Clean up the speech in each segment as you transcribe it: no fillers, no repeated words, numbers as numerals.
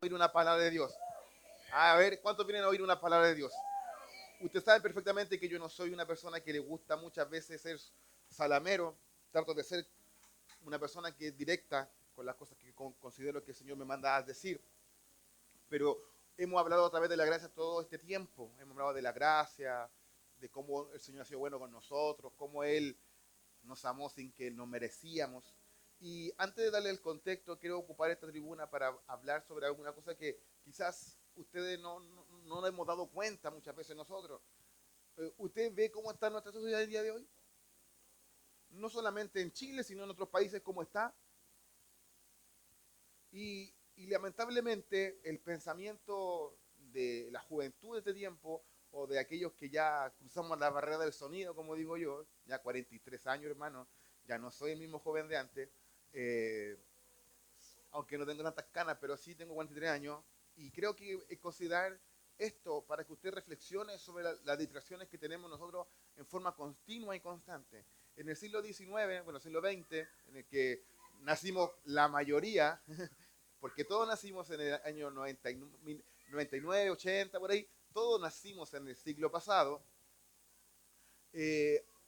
Oír una palabra de Dios. A ver, ¿cuántos vienen a oír una palabra de Dios? Usted sabe perfectamente que yo no soy una persona que le gusta muchas veces ser salamero. Trato de ser una persona que es directa con las cosas que considero que el Señor me manda a decir. Pero hemos hablado a través de la gracia todo este tiempo. Hemos hablado de la gracia, de cómo el Señor ha sido bueno con nosotros, cómo Él nos amó sin que nos merecíamos. Y antes de darle el contexto, quiero ocupar esta tribuna para hablar sobre alguna cosa que quizás ustedes no nos hemos dado cuenta muchas veces nosotros. ¿Usted ve cómo está nuestra sociedad el día de hoy? No solamente en Chile, sino en otros países, cómo está. Y lamentablemente el pensamiento de la juventud de este tiempo, o de aquellos que ya cruzamos la barrera del sonido, como digo yo, ya 43 años, hermano, ya no soy el mismo joven de antes, eh, aunque no tengo tantas canas, pero sí tengo 43 años, y creo que considerar esto para que usted reflexione sobre las distracciones que tenemos nosotros en forma continua y constante. En el siglo XIX, bueno, siglo XX, en el que nacimos la mayoría, porque todos nacimos en el año 99, 80, por ahí, todos nacimos en el siglo pasado.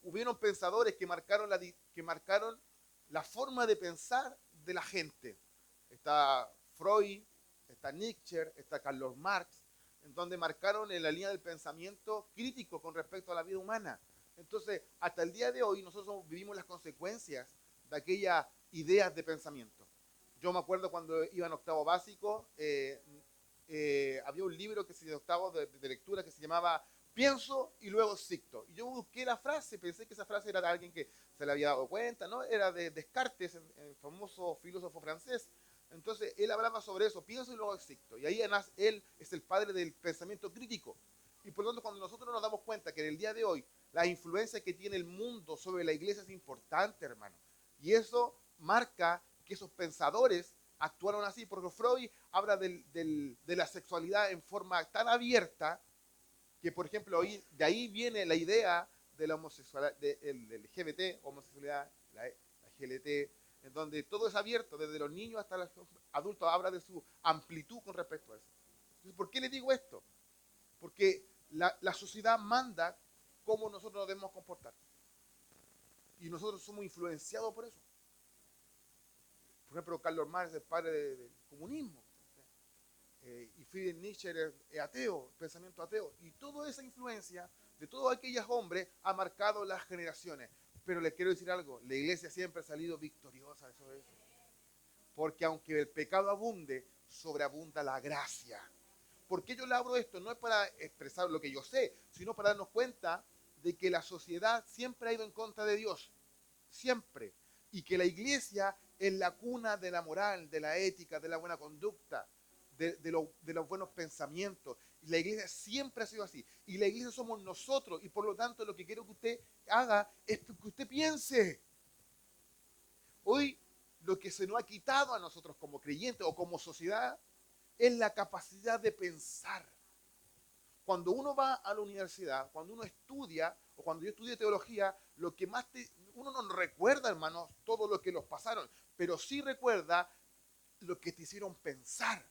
Hubieron pensadores que marcaron la forma de pensar de la gente. Está Freud, está Nietzsche, está Carlos Marx, en donde marcaron en la línea del pensamiento crítico con respecto a la vida humana. Entonces, hasta el día de hoy nosotros vivimos las consecuencias de aquellas ideas de pensamiento. Yo me acuerdo cuando iba en octavo básico, había un libro que se de octavo de lectura que se llamaba Pienso y luego Sicto. Y yo busqué la frase, pensé que esa frase era de alguien que se le había dado cuenta, ¿no? Era de Descartes, el famoso filósofo francés. Entonces él hablaba sobre eso, pienso y luego existo. Y ahí además él es el padre del pensamiento crítico. Y por lo tanto, cuando nosotros nos damos cuenta que en el día de hoy la influencia que tiene el mundo sobre la iglesia es importante, hermano. Y eso marca que esos pensadores actuaron así, porque Freud habla de la sexualidad en forma tan abierta que, por ejemplo, hoy, de ahí viene la idea de la homosexualidad, del LGBT, homosexualidad, la GLT, en donde todo es abierto, desde los niños hasta los adultos, habla de su amplitud con respecto a eso. Entonces, ¿por qué le digo esto? Porque la sociedad manda cómo nosotros nos debemos comportar. Y nosotros somos influenciados por eso. Por ejemplo, Karl Marx es el padre del comunismo. Y Friedrich Nietzsche es ateo, pensamiento ateo. Y toda esa influencia de todos aquellos hombres ha marcado las generaciones. Pero les quiero decir algo, la iglesia siempre ha salido victoriosa de eso. Porque aunque el pecado abunde, sobreabunda la gracia. ¿Por qué yo le abro esto? No es para expresar lo que yo sé, sino para darnos cuenta de que la sociedad siempre ha ido en contra de Dios. Siempre. Y que la iglesia es la cuna de la moral, de la ética, de la buena conducta, de los buenos pensamientos. Y la iglesia siempre ha sido así. Y la iglesia somos nosotros. Y por lo tanto lo que quiero que usted haga es que usted piense. Hoy lo que se nos ha quitado a nosotros como creyentes o como sociedad es la capacidad de pensar. Cuando uno va a la universidad, cuando uno estudia, o cuando yo estudié teología, lo que más uno no recuerda, hermanos, todo lo que los pasaron, pero sí recuerda lo que te hicieron pensar.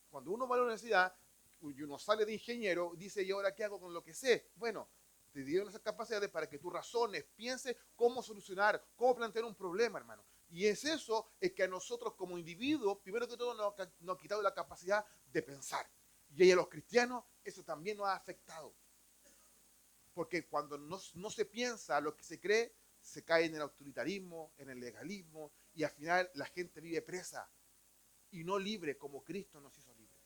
Cuando uno va a la universidad y uno sale de ingeniero, dice, ¿y ahora qué hago con lo que sé? Bueno, te dieron esas capacidades para que tú razones, pienses cómo solucionar, cómo plantear un problema, hermano. Y es eso, es que a nosotros como individuos, primero que todo, nos ha quitado la capacidad de pensar. Y a los cristianos eso también nos ha afectado. Porque cuando no se piensa lo que se cree, se cae en el autoritarismo, en el legalismo, y al final la gente vive presa y no libre como Cristo nos hizo libres.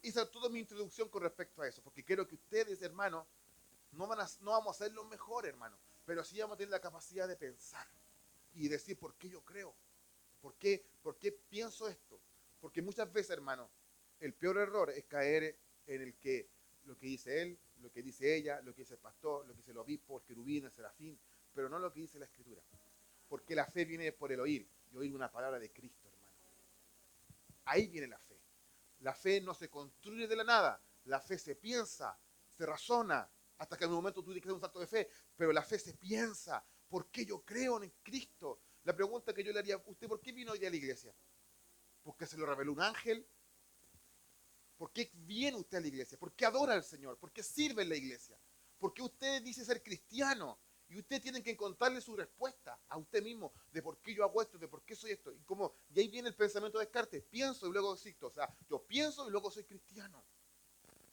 Esa es toda mi introducción con respecto a eso, porque quiero que ustedes, hermanos, no vamos a ser los mejores, hermanos, pero sí vamos a tener la capacidad de pensar y decir por qué yo creo, por qué pienso esto. Porque muchas veces, hermano, el peor error es caer en el que lo que dice él, lo que dice ella, lo que dice el pastor, lo que dice el obispo, el querubín, el serafín, pero no lo que dice la escritura. Porque la fe viene por el oír, y oír una palabra de Cristo, hermano. Ahí viene la fe. La fe no se construye de la nada, la fe se piensa, se razona, hasta que en un momento tú tienes que hacer un salto de fe, pero la fe se piensa. ¿Por qué yo creo en Cristo? La pregunta que yo le haría a usted, ¿por qué vino hoy día a la iglesia? ¿Porque se lo reveló un ángel? ¿Por qué viene usted a la iglesia? ¿Por qué adora al Señor? ¿Por qué sirve en la iglesia? ¿Por qué usted dice ser cristiano? Y usted tiene que encontrarle su respuesta a usted mismo de por qué yo hago esto, de por qué soy esto. Y ahí viene el pensamiento de Descartes. Pienso y luego existo. O sea, yo pienso y luego soy cristiano.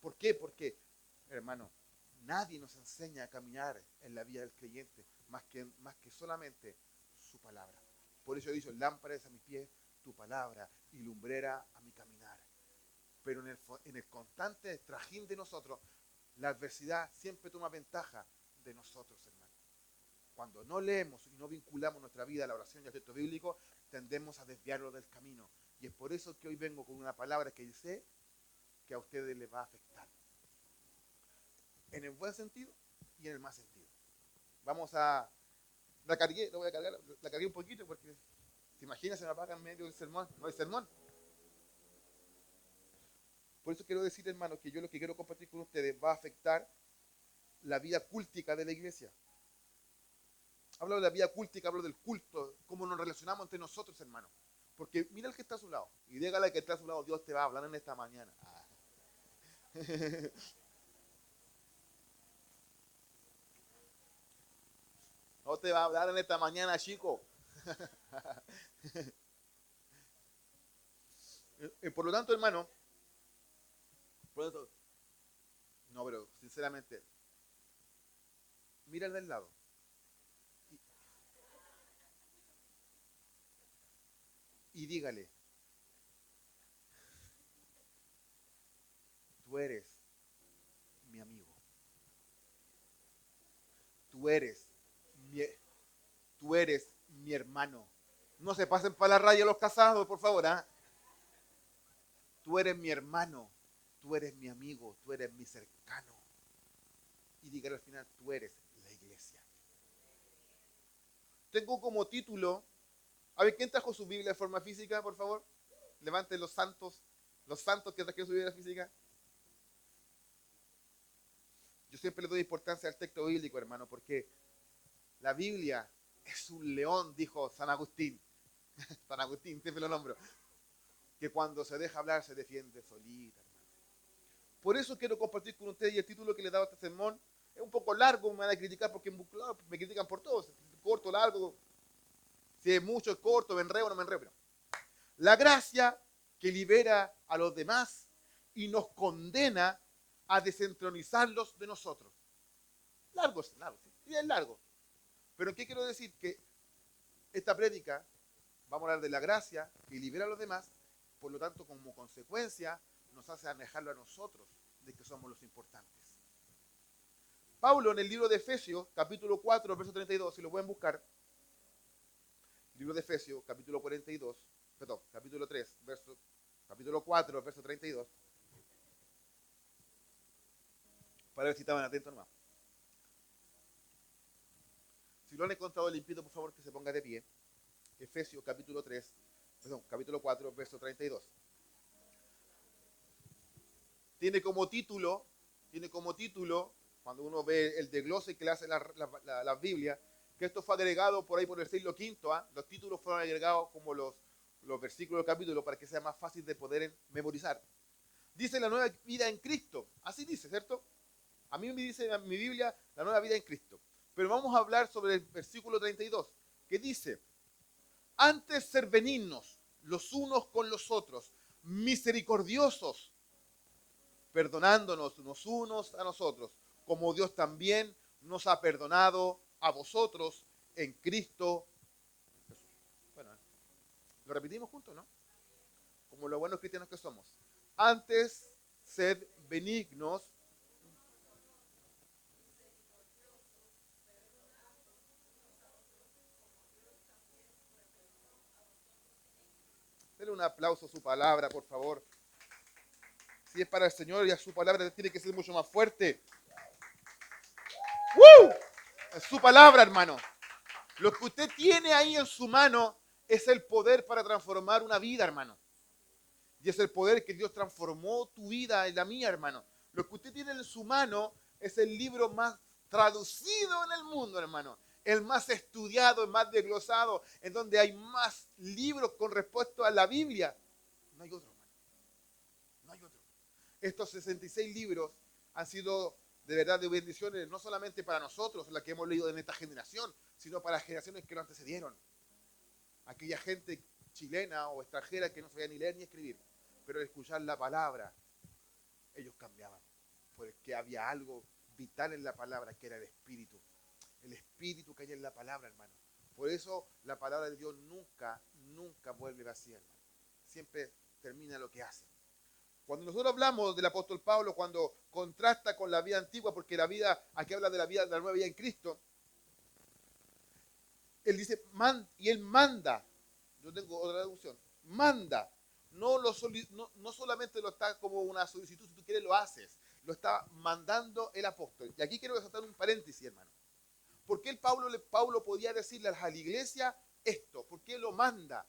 ¿Por qué? Porque, hermano, nadie nos enseña a caminar en la vida del creyente más que solamente su palabra. Por eso dice, lámpara es a mis pies tu palabra y lumbrera a mi caminar. Pero en el constante trajín de nosotros, la adversidad siempre toma ventaja de nosotros, hermano. Cuando no leemos y no vinculamos nuestra vida a la oración y al texto bíblico, tendemos a desviarlo del camino. Y es por eso que hoy vengo con una palabra que sé que a ustedes les va a afectar. En el buen sentido y en el mal sentido. Vamos a... La voy a cargar, la cargué un poquito porque, ¿se imagina? Se me apaga en medio del sermón. No hay sermón. Por eso quiero decir, hermano, que yo lo que quiero compartir con ustedes va a afectar la vida cúltica de la iglesia. Hablo de la vida cúltica, hablo del culto, cómo nos relacionamos entre nosotros, hermano. Porque mira el que está a su lado y dígale al que está a su lado, Dios te va a hablar en esta mañana. No te va a hablar en esta mañana, chico. Por lo tanto, hermano, no, pero sinceramente, mira el del lado. Y dígale, tú eres mi amigo. Tú eres mi hermano. No se pasen para la raya los casados, por favor. ¿Ah? Tú eres mi hermano. Tú eres mi amigo. Tú eres mi cercano. Y dígale al final, tú eres la iglesia. Tengo como título, a ver, ¿quién trajo su Biblia de forma física, por favor? Levanten los santos que trajeron su Biblia física. Yo siempre le doy importancia al texto bíblico, hermano, porque la Biblia es un león, dijo San Agustín. San Agustín, siempre lo nombro. Que cuando se deja hablar se defiende solita, hermano. Por eso quiero compartir con ustedes, y el título que le he dado a este sermón es un poco largo, me van a criticar porque me critican por todo, corto, largo, si es mucho, es corto, me enredo o no me enredo. Pero la gracia que libera a los demás y nos condena a desentronizarlos de nosotros. Largo, sí, es largo. Pero ¿qué quiero decir? Que esta prédica, vamos a hablar de la gracia que libera a los demás, por lo tanto, como consecuencia, nos hace alejarlo a nosotros de que somos los importantes. Pablo, en el libro de Efesios, capítulo 4, verso 32, si lo pueden buscar, libro de Efesios, capítulo 42, perdón, capítulo 3, capítulo 4, verso 32, para ver si estaban atentos nomás. Si lo han encontrado, le invito por favor que se ponga de pie. Efesios capítulo 4, verso 32. Tiene como título, cuando uno ve el desglose que le hace la Biblia, que esto fue agregado por ahí por el siglo V. Los títulos fueron agregados como los versículos del capítulo para que sea más fácil de poder memorizar. Dice la nueva vida en Cristo. Así dice, ¿cierto? A mí me dice en mi Biblia la nueva vida en Cristo. Pero vamos a hablar sobre el versículo 32, que dice, antes ser benignos los unos con los otros, misericordiosos, perdonándonos los unos a nosotros, como Dios también nos ha perdonado a vosotros en Cristo Jesús. Bueno, lo repetimos juntos, ¿no? Como los buenos cristianos que somos. Antes sed benignos. Denle un aplauso a su palabra, por favor. Si es para el Señor, ya su palabra tiene que ser mucho más fuerte. ¡Woo! Es su palabra, hermano. Lo que usted tiene ahí en su mano es el poder para transformar una vida, hermano. Y es el poder que Dios transformó tu vida y la mía, hermano. Lo que usted tiene en su mano es el libro más traducido en el mundo, hermano. El más estudiado, el más desglosado, en donde hay más libros con respecto a la Biblia. No hay otro, hermano. No hay otro. Estos 66 libros han sido de verdad de bendiciones, no solamente para nosotros, la que hemos leído en esta generación, sino para las generaciones que lo antecedieron. Aquella gente chilena o extranjera que no sabía ni leer ni escribir, pero al escuchar la palabra, ellos cambiaban, porque había algo vital en la palabra, que era el espíritu que hay en la palabra, hermano. Por eso la palabra de Dios nunca, nunca vuelve vacía, hermano. Siempre termina lo que hace. Cuando nosotros hablamos del apóstol Pablo, cuando contrasta con la vida antigua, porque la vida, aquí habla de la vida, de la nueva vida en Cristo, él dice, y él manda, yo tengo otra traducción, manda, no solamente lo está como una solicitud, si tú quieres lo haces, lo está mandando el apóstol. Y aquí quiero resaltar un paréntesis, hermano. ¿Por qué Pablo podía decirle a la iglesia esto? ¿Por qué lo manda?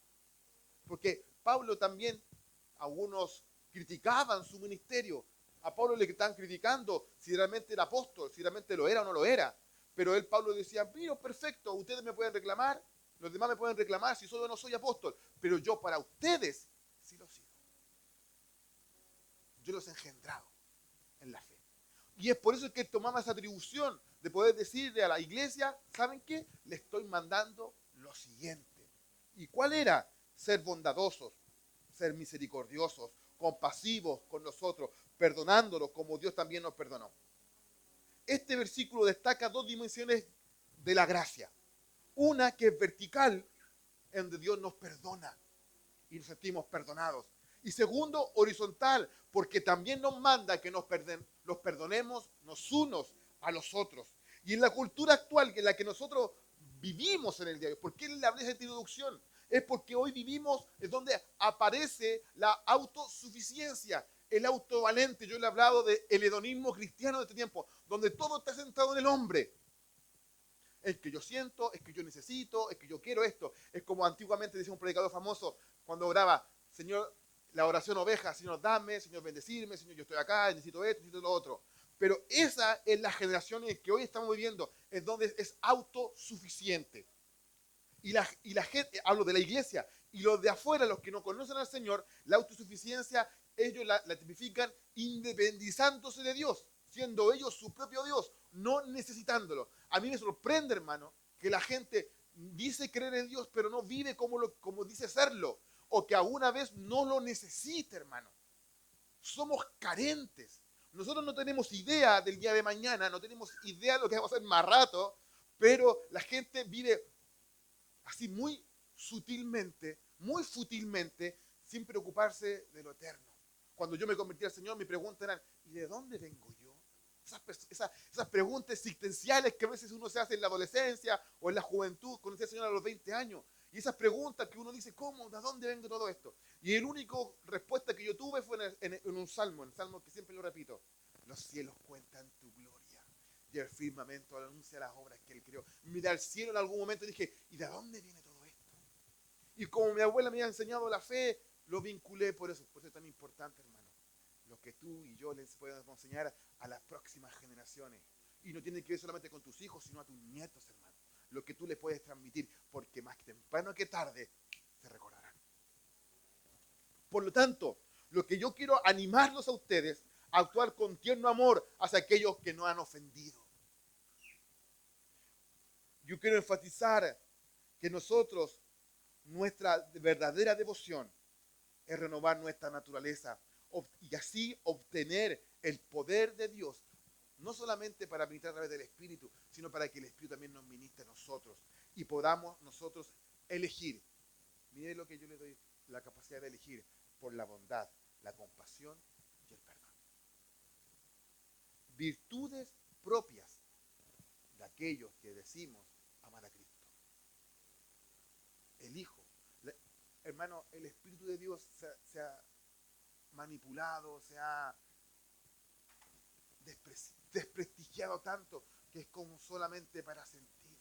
Porque Pablo también, algunos criticaban su ministerio. A Pablo le están criticando si realmente era apóstol, si realmente lo era o no lo era. Pero Pablo decía, mira, perfecto, ustedes me pueden reclamar, los demás me pueden reclamar si solo no soy apóstol, pero yo para ustedes sí lo he sido. Yo los he engendrado en la fe. Y es por eso que tomaba esa atribución de poder decirle a la iglesia, ¿saben qué? Le estoy mandando lo siguiente. ¿Y cuál era? Ser bondadosos, ser misericordiosos, compasivos con nosotros, perdonándolos como Dios también nos perdonó. Este versículo destaca dos dimensiones de la gracia. Una que es vertical, en donde Dios nos perdona y nos sentimos perdonados. Y segundo, horizontal, porque también nos manda que los perdonemos los unos a los otros. Y en la cultura actual en la que nosotros vivimos en el día de hoy, ¿por qué le hablé de esta introducción? Es porque hoy vivimos en donde aparece la autosuficiencia, el autovalente. Yo le he hablado del hedonismo cristiano de este tiempo, donde todo está centrado en el hombre. Es que yo siento, es que yo necesito, es que yo quiero esto. Es como antiguamente decía un predicador famoso cuando oraba, Señor, la oración oveja, Señor, dame, Señor, bendecirme, Señor, yo estoy acá, necesito esto, necesito lo otro. Pero esa es la generación en que hoy estamos viviendo, en donde es autosuficiente. Y la gente, hablo de la iglesia, y los de afuera, los que no conocen al Señor, la autosuficiencia, ellos la tipifican independizándose de Dios, siendo ellos su propio Dios, no necesitándolo. A mí me sorprende, hermano, que la gente dice creer en Dios, pero no vive como dice serlo, o que alguna vez no lo necesita, hermano. Somos carentes. Nosotros no tenemos idea del día de mañana, no tenemos idea de lo que vamos a hacer más rato, pero la gente vive así muy sutilmente, muy fútilmente, sin preocuparse de lo eterno. Cuando yo me convertí al Señor, mi pregunta era, ¿y de dónde vengo yo? Esas preguntas existenciales que a veces uno se hace en la adolescencia o en la juventud, conocí al Señor a los 20 años. Y esas preguntas que uno dice, ¿cómo? ¿De dónde vengo todo esto? Y el único respuesta que yo tuve fue en un salmo, en el salmo que siempre lo repito. Los cielos cuentan tu gloria y el firmamento anuncia las obras que Él creó. Miré al cielo en algún momento y dije, ¿y de dónde viene todo esto? Y como mi abuela me había enseñado la fe, lo vinculé por eso es tan importante, hermano. Lo que tú y yo les podemos enseñar a las próximas generaciones. Y no tiene que ver solamente con tus hijos, sino a tus nietos, hermano. Lo que tú les puedes transmitir, porque más temprano que tarde se recordarán. Por lo tanto, lo que yo quiero animarlos a ustedes a actuar con tierno amor hacia aquellos que nos han ofendido. Yo quiero enfatizar que nosotros, nuestra verdadera devoción es renovar nuestra naturaleza y así obtener el poder de Dios, no solamente para ministrar a través del Espíritu, sino para que el Espíritu también nos ministre a nosotros y podamos nosotros elegir. Mire lo que yo le doy la capacidad de elegir por la bondad, la compasión y el perdón. Virtudes propias de aquellos que decimos amar a Cristo. Elijo. Hermano, el Espíritu de Dios se ha manipulado, se ha desprestigiado tanto que es como solamente para sentir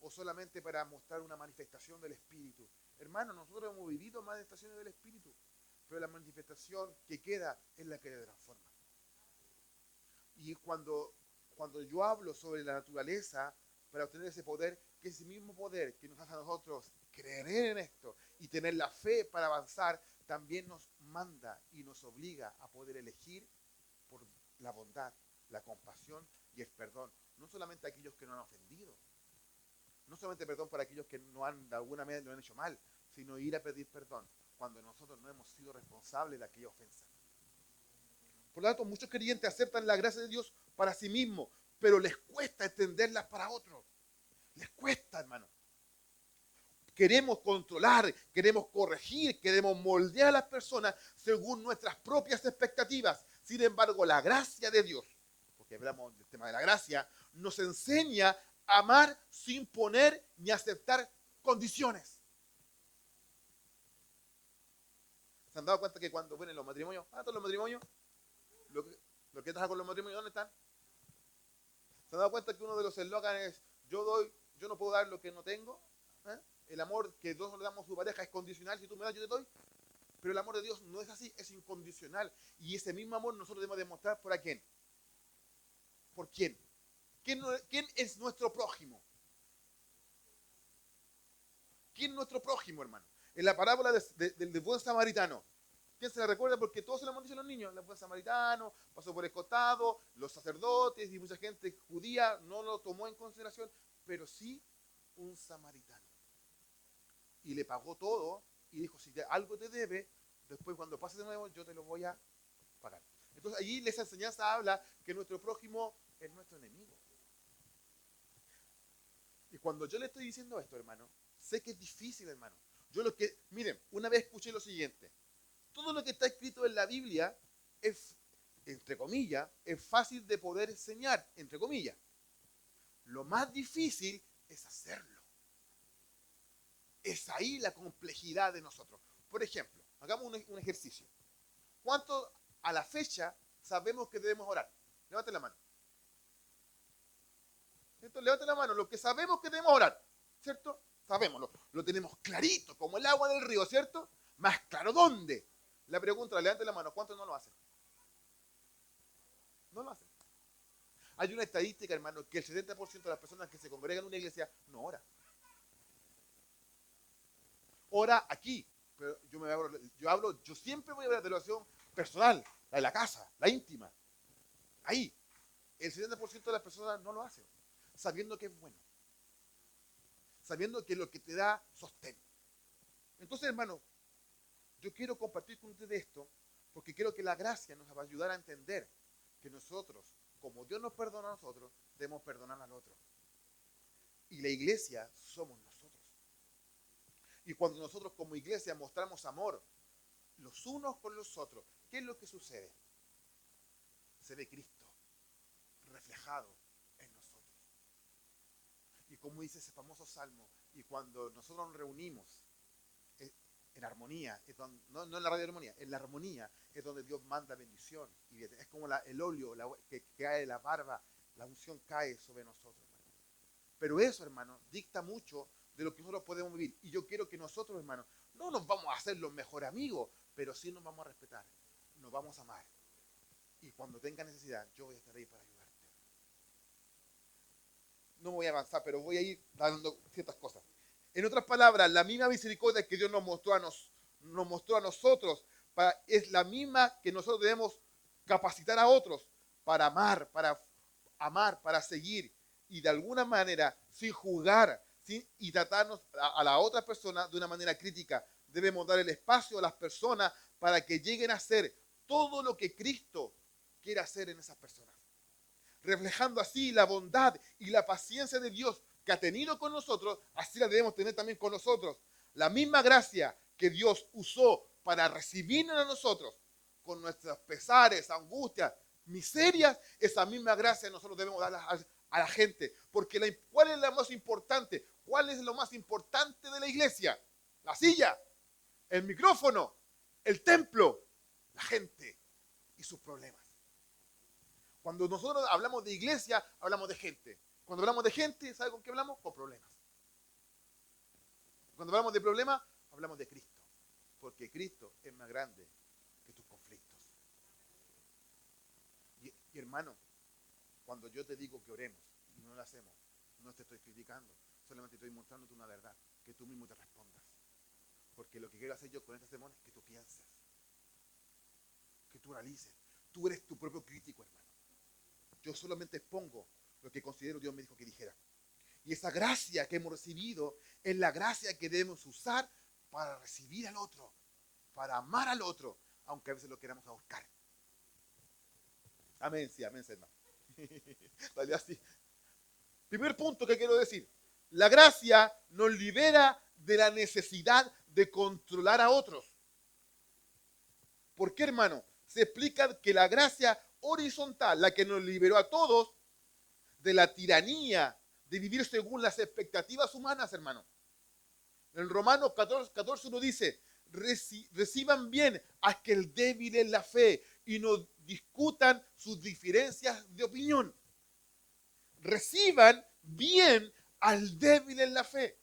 o solamente para mostrar una manifestación del Espíritu. Hermano, nosotros hemos vivido manifestaciones del Espíritu, pero la manifestación que queda es la que le transforma. Y cuando yo hablo sobre la naturaleza para obtener ese poder, que es ese mismo poder que nos hace a nosotros creer en esto y tener la fe para avanzar, también nos manda y nos obliga a poder elegir por la bondad, la compasión y el perdón. No solamente a aquellos que nos han ofendido, no solamente perdón para aquellos que no han, de alguna manera lo han hecho mal, sino ir a pedir perdón cuando nosotros no hemos sido responsables de aquella ofensa. Por lo tanto, muchos creyentes aceptan la gracia de Dios para sí mismos, pero les cuesta extenderlas para otros. Les cuesta, hermano. Queremos controlar, queremos corregir, queremos moldear a las personas según nuestras propias expectativas. Sin embargo, la gracia de Dios, porque hablamos del tema de la gracia, nos enseña a amar sin poner ni aceptar condiciones. ¿Se han dado cuenta que cuando vienen los matrimonios, todos los matrimonios, lo que pasa con los matrimonios, ¿dónde están? ¿Se han dado cuenta que uno de los eslóganes es yo no puedo dar lo que no tengo? El amor que Dios le damos a su pareja es condicional, si tú me das, yo te doy. Pero el amor de Dios no es así, es incondicional. Y ese mismo amor nosotros debemos demostrar ¿por a quién? ¿Por quién? ¿Quién es nuestro prójimo? ¿Quién es nuestro prójimo, hermano? En la parábola del buen samaritano, ¿quién se la recuerda? Porque todos se la hemos dicho a los niños. El buen samaritano pasó por el costado, los sacerdotes y mucha gente judía no lo tomó en consideración, pero sí un samaritano. Y le pagó todo y dijo, si algo te debe, después cuando pases de nuevo yo te lo voy a pagar. Entonces allí esa enseñanza habla que nuestro prójimo es nuestro enemigo. Y cuando yo le estoy diciendo esto, hermano, sé que es difícil, hermano. Miren, una vez escuché lo siguiente. Todo lo que está escrito en la Biblia es, entre comillas, es fácil de poder enseñar, entre comillas. Lo más difícil es hacerlo. Es ahí la complejidad de nosotros. Por ejemplo, hagamos un ejercicio. ¿Cuánto a la fecha sabemos que debemos orar? Levanten la mano. ¿Cierto? Levanten la mano. Lo que sabemos que debemos orar, ¿cierto? Sabemos, lo tenemos clarito, como el agua del río, ¿cierto? Más claro, ¿dónde? La pregunta, levanten la mano, ¿cuántos no lo hacen? No lo hacen. Hay una estadística, hermano, que el 70% de las personas que se congregan en una iglesia no ora. Ora aquí, pero yo siempre voy a hablar de la oración personal, la de la casa, la íntima. Ahí, el 70% de las personas no lo hacen, sabiendo que es bueno, sabiendo que es lo que te da sostén. Entonces, hermano, yo quiero compartir con ustedes esto, porque quiero que la gracia nos va a ayudar a entender que nosotros, como Dios nos perdona a nosotros, debemos perdonar al otro. Y la iglesia somos nosotros. Y cuando nosotros como iglesia mostramos amor los unos con los otros, ¿qué es lo que sucede? Se ve Cristo reflejado en nosotros. Y como dice ese famoso salmo, y cuando nosotros nos reunimos en armonía, no en la radio armonía, en la armonía es donde Dios manda bendición. Y es como el óleo que cae de la barba, la unción cae sobre nosotros, hermano. Pero eso, hermano, dicta mucho de lo que nosotros podemos vivir. Y yo quiero que nosotros, hermanos, no nos vamos a hacer los mejores amigos, pero sí nos vamos a respetar, nos vamos a amar. Y cuando tenga necesidad, yo voy a estar ahí para ayudarte. No voy a avanzar, pero voy a ir dando ciertas cosas. En otras palabras, la misma misericordia que Dios nos mostró a nosotros, es la misma que nosotros debemos capacitar a otros para amar, para seguir. Y de alguna manera, sin juzgar, y tratarnos a la otra persona de una manera crítica. Debemos dar el espacio a las personas para que lleguen a hacer todo lo que Cristo quiere hacer en esas personas. Reflejando así la bondad y la paciencia de Dios que ha tenido con nosotros, así la debemos tener también con nosotros. La misma gracia que Dios usó para recibirnos a nosotros, con nuestros pesares, angustias, miserias, esa misma gracia nosotros debemos darla a la gente. Porque ¿cuál es la más importante? ¿Cuál es lo más importante de la iglesia? La silla, el micrófono, el templo, la gente y sus problemas. Cuando nosotros hablamos de iglesia, hablamos de gente. Cuando hablamos de gente, ¿sabe con qué hablamos? Con problemas. Cuando hablamos de problemas, hablamos de Cristo. Porque Cristo es más grande que tus conflictos. Y hermano, cuando yo te digo que oremos y no lo hacemos, no te estoy criticando, solamente estoy mostrándote una verdad, que tú mismo te respondas. Porque lo que quiero hacer yo con este sermón es que tú pienses, que tú analices. Tú eres tu propio crítico, hermano. Yo solamente expongo lo que considero Dios me dijo que dijera. Y esa gracia que hemos recibido es la gracia que debemos usar para recibir al otro, para amar al otro, aunque a veces lo queramos ahorcar. Amén, sí, amén, hermano. Dale así. Primer punto que quiero decir. La gracia nos libera de la necesidad de controlar a otros. ¿Por qué, hermano? Se explica que la gracia horizontal, la que nos liberó a todos de la tiranía de vivir según las expectativas humanas, hermano. En Romanos 14 uno dice, reciban bien a aquel débil en la fe y no discutan sus diferencias de opinión. Reciban bien al débil en la fe.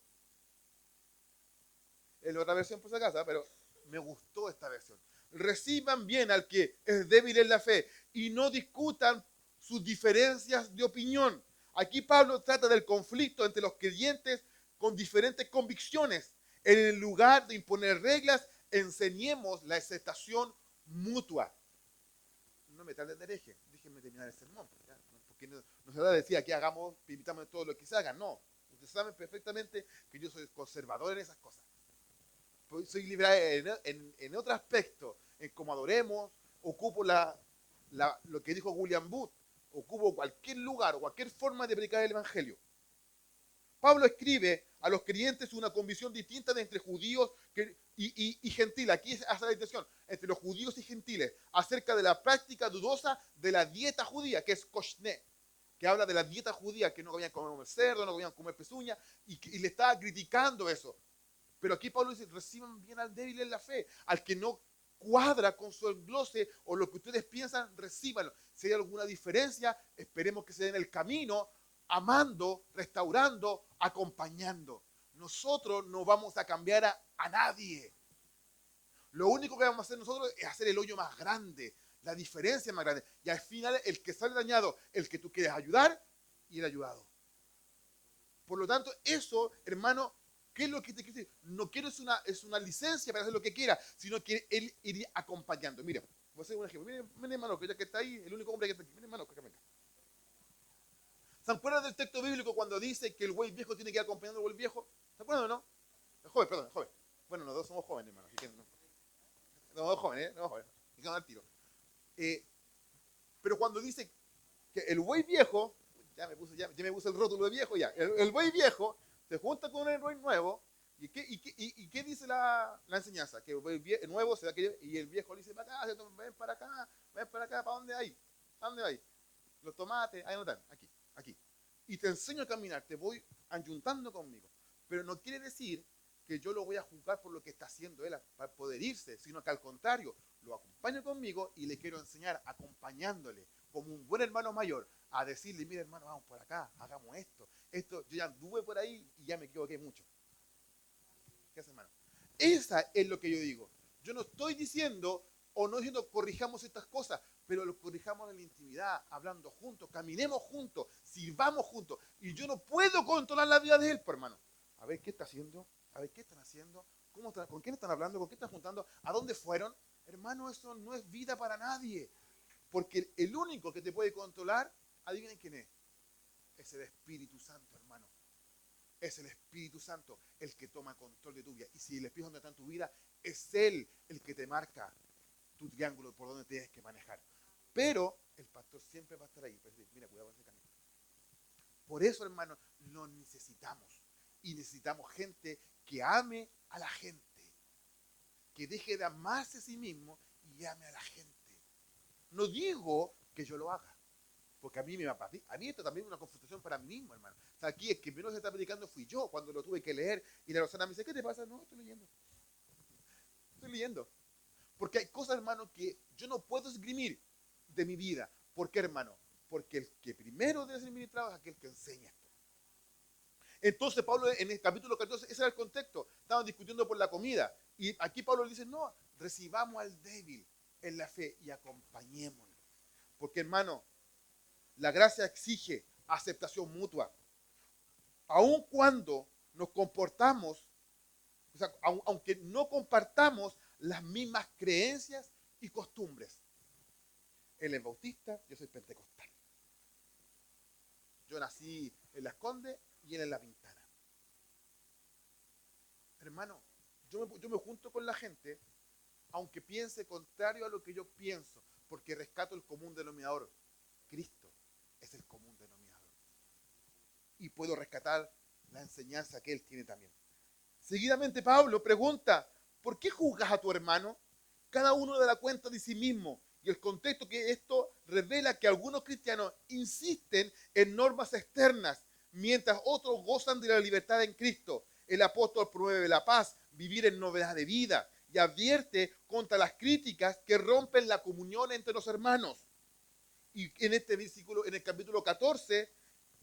Es la otra versión por si acaso, pero me gustó esta versión. Reciban bien al que es débil en la fe y no discutan sus diferencias de opinión. Aquí Pablo trata del conflicto entre los creyentes con diferentes convicciones. En lugar de imponer reglas, enseñemos la aceptación mutua. No me tarden de hereje, déjenme terminar el sermón. ¿Ya? Porque no se va a decir aquí hagamos, invitamos todo lo que se haga. No, ustedes saben perfectamente que yo soy conservador en esas cosas. Soy liberal en otro aspecto, en cómo adoremos, ocupo lo que dijo William Booth, ocupo cualquier lugar o cualquier forma de predicar el evangelio. Pablo escribe a los creyentes una convicción distinta entre judíos y gentiles. Aquí hace la distinción entre los judíos y gentiles acerca de la práctica dudosa de la dieta judía, que es koshné, que habla de la dieta judía, que no podían comer cerdo, no podían comer pezuña, y le estaba criticando eso. Pero aquí Pablo dice, reciban bien al débil en la fe, al que no cuadra con su englose o lo que ustedes piensan, recíbanlo. Si hay alguna diferencia, esperemos que se den el camino, amando, restaurando, acompañando. Nosotros no vamos a cambiar a nadie. Lo único que vamos a hacer nosotros es hacer el hoyo más grande, la diferencia más grande. Y al final el que sale dañado, el que tú quieres ayudar y el ayudado. Por lo tanto, eso, hermano, ¿qué es lo que te quiere decir? No quiero es una licencia para hacer lo que quiera, sino que él iría acompañando. Mira, voy a hacer un ejemplo. Miren, hermano, que ya que está ahí, el único hombre que está aquí. Miren, hermano, que venga. ¿Se acuerdan del texto bíblico cuando dice que el buey viejo tiene que ir acompañando al buey viejo? ¿Se acuerdan o no? El joven, perdón, el joven. Bueno, nosotros somos jóvenes, hermano. Así que no. No, jóvenes, no, jóvenes. Y al tiro. Pero cuando dice que el buey viejo, ya me puse el rótulo de viejo, ya. El buey viejo se junta con el buey nuevo. ¿Y qué dice la enseñanza? Que el nuevo se da y el viejo le dice, ven para acá, ¿para dónde hay? ¿A dónde hay? Los tomates, ahí no están, aquí. Y te enseño a caminar, te voy ayuntando conmigo. Pero no quiere decir que yo lo voy a juzgar por lo que está haciendo él para poder irse, sino que al contrario, lo acompaño conmigo y le quiero enseñar acompañándole como un buen hermano mayor a decirle, mira hermano, vamos por acá, hagamos esto, yo ya anduve por ahí y ya me equivoqué mucho. ¿Qué hace, hermano? Esa es lo que yo digo. Yo no estoy diciendo o no diciendo corrijamos estas cosas, pero lo corrijamos en la intimidad, hablando juntos, caminemos juntos, sirvamos juntos. Y yo no puedo controlar la vida de él, pues, hermano. A ver qué está haciendo, a ver qué están haciendo, con quién están hablando, con quién están juntando, a dónde fueron. Hermano, eso no es vida para nadie. Porque el único que te puede controlar, adivinen quién es. Es el Espíritu Santo, hermano. Es el Espíritu Santo el que toma control de tu vida. Y si el Espíritu Santo está en tu vida, es Él el que te marca tu triángulo por donde tienes que manejar. Pero el pastor siempre va a estar ahí para decir, mira, cuidado con ese camino. Por eso, hermano, lo necesitamos. Y necesitamos gente que ame a la gente. Que deje de amarse a sí mismo y ame a la gente. No digo que yo lo haga. Porque a mí esto también es una confrontación para mí mismo, hermano. O sea, aquí el que menos se está predicando fui yo cuando lo tuve que leer. Y la Rosana me dice, ¿qué te pasa? No, estoy leyendo. Estoy leyendo. Porque hay cosas, hermano, que yo no puedo esgrimir de mi vida. ¿Por qué, hermano? Porque el que primero debe ser ministrado es aquel que enseña esto. Entonces, Pablo, en el capítulo 14, ese era el contexto. Estaban discutiendo por la comida. Y aquí Pablo le dice, no, recibamos al débil en la fe y acompañémoslo. Porque, hermano, la gracia exige aceptación mutua. Aun cuando nos comportamos O sea, aunque no compartamos las mismas creencias y costumbres. Él es bautista, yo soy pentecostal. Yo nací en Las Condes y él en La Pintana. Hermano, yo me junto con la gente, aunque piense contrario a lo que yo pienso, porque rescato el común denominador. Cristo es el común denominador. Y puedo rescatar la enseñanza que él tiene también. Seguidamente Pablo pregunta, ¿por qué juzgas a tu hermano? Cada uno da la cuenta de sí mismo. Y el contexto que esto revela que algunos cristianos insisten en normas externas, mientras otros gozan de la libertad en Cristo. El apóstol promueve la paz, vivir en novedad de vida, y advierte contra las críticas que rompen la comunión entre los hermanos. Y en este versículo, en el capítulo 14,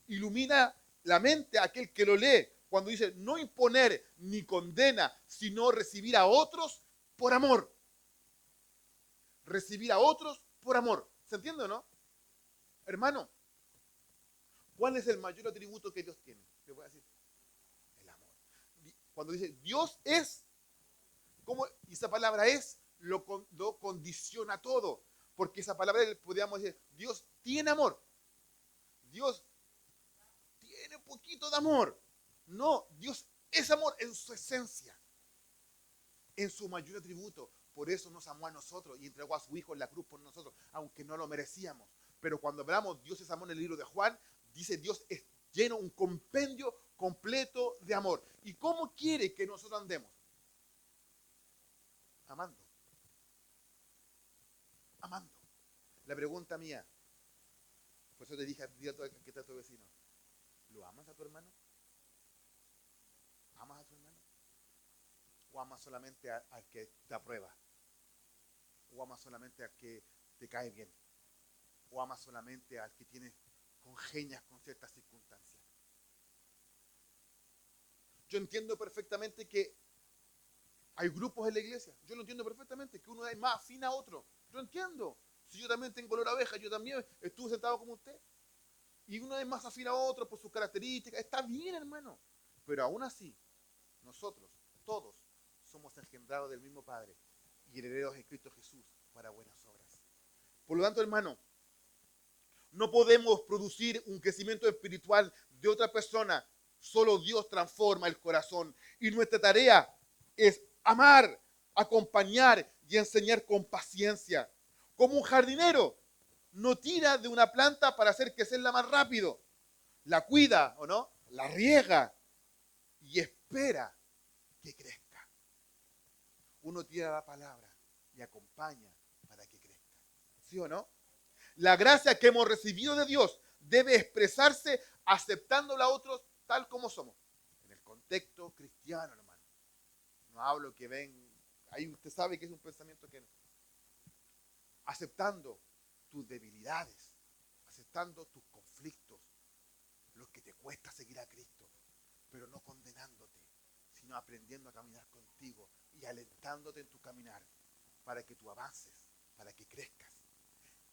ilumina la mente a aquel que lo lee, cuando dice, no imponer ni condena, sino recibir a otros por amor. Recibir a otros por amor. ¿Se entiende o no? Hermano, ¿cuál es el mayor atributo que Dios tiene? Te voy a decir, el amor. Cuando dice Dios es, ¿cómo? Y esa palabra es, lo condiciona todo. Porque esa palabra, podríamos decir, Dios tiene amor. Dios tiene un poquito de amor. No, Dios es amor en su esencia, en su mayor atributo. Por eso nos amó a nosotros y entregó a su Hijo en la cruz por nosotros, aunque no lo merecíamos. Pero cuando hablamos Dios es amor en el libro de Juan, dice Dios es lleno, un compendio completo de amor. ¿Y cómo quiere que nosotros andemos? Amando. Amando. La pregunta mía, por eso te dije, dile a que está tu vecino, ¿lo amas a tu hermano? ¿Amas a tu hermano? ¿O amas solamente al que te aprueba? ¿O amas solamente al que te cae bien? ¿O amas solamente al que tiene congenias con ciertas circunstancias? Yo entiendo perfectamente que hay grupos en la iglesia. Yo lo entiendo perfectamente, que uno es más afín a otro. Yo entiendo. Si yo también tengo olor a abeja, yo también estuve sentado como usted. Y uno es más afín a otro por sus características. Está bien, hermano. Pero aún así, nosotros, todos, somos engendrados del mismo Padre y herederos en Cristo Jesús para buenas obras. Por lo tanto, hermano, no podemos producir un crecimiento espiritual de otra persona. Solo Dios transforma el corazón. Y nuestra tarea es amar, acompañar y enseñar con paciencia. Como un jardinero no tira de una planta para hacer crecerla más rápido. La cuida, ¿o no? La riega y espera que crezca. Uno tira la palabra y acompaña para que crezca. ¿Sí o no? La gracia que hemos recibido de Dios debe expresarse aceptándola a otros tal como somos. En el contexto cristiano, hermano. No hablo que ven, ahí usted sabe que es un pensamiento que no. Aceptando tus debilidades, aceptando tus conflictos, los que te cuesta seguir a Cristo, pero no condenándote, sino aprendiendo a caminar contigo y alentándote en tu caminar para que tú avances, para que crezcas.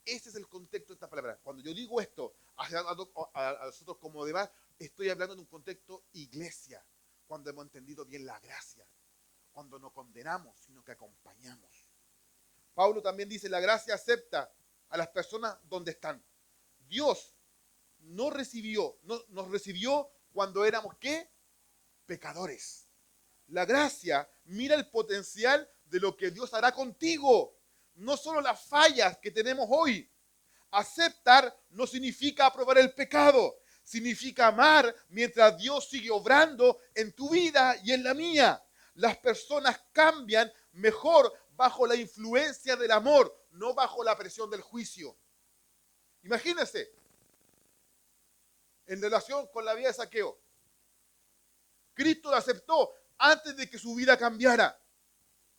Ese es el contexto de esta palabra. Cuando yo digo esto a nosotros como demás, estoy hablando de un contexto iglesia, cuando hemos entendido bien la gracia, cuando no condenamos, sino que acompañamos. Pablo también dice, la gracia acepta a las personas donde están. Dios nos recibió cuando éramos, ¿qué? Pecadores. La gracia mira el potencial de lo que Dios hará contigo, no solo las fallas que tenemos hoy. Aceptar no significa aprobar el pecado, significa amar mientras Dios sigue obrando en tu vida y en la mía. Las personas cambian mejor bajo la influencia del amor, no bajo la presión del juicio. Imagínense, en relación con la vida de Zaqueo, Cristo lo aceptó antes de que su vida cambiara.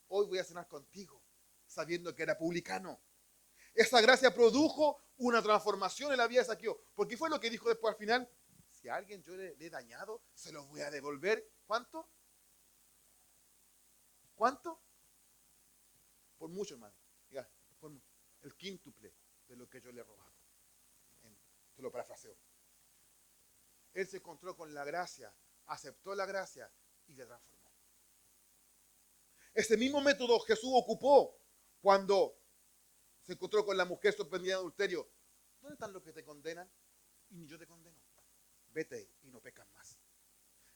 Hoy voy a cenar contigo, sabiendo que era publicano. Esa gracia produjo una transformación en la vida de Zaqueo. Porque fue lo que dijo después al final. Si a alguien yo le he dañado, se los voy a devolver. ¿Cuánto? ¿Cuánto? Por mucho, hermano. Diga, por el quíntuple de lo que yo le he robado. Te lo parafraseo. Él se encontró con la gracia, aceptó la gracia y le transformó. Ese mismo método Jesús ocupó cuando se encontró con la mujer sorprendida en adulterio. ¿Dónde están los que te condenan? Y ni yo te condeno. Vete y no pecas más.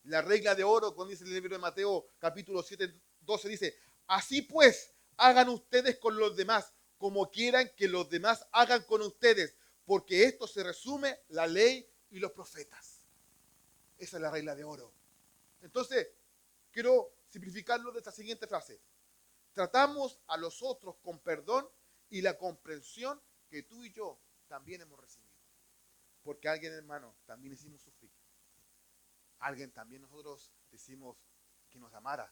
La regla de oro, cuando dice el libro de Mateo, capítulo 7, 12, dice: así pues, hagan ustedes con los demás como quieran que los demás hagan con ustedes, porque esto se resume la ley y los profetas. Esa es la regla de oro. Entonces, quiero simplificarlo de esta siguiente frase: tratamos a los otros con perdón y la comprensión que tú y yo también hemos recibido. Porque alguien, hermano, también hicimos sufrir. Alguien también nosotros decimos que nos amara.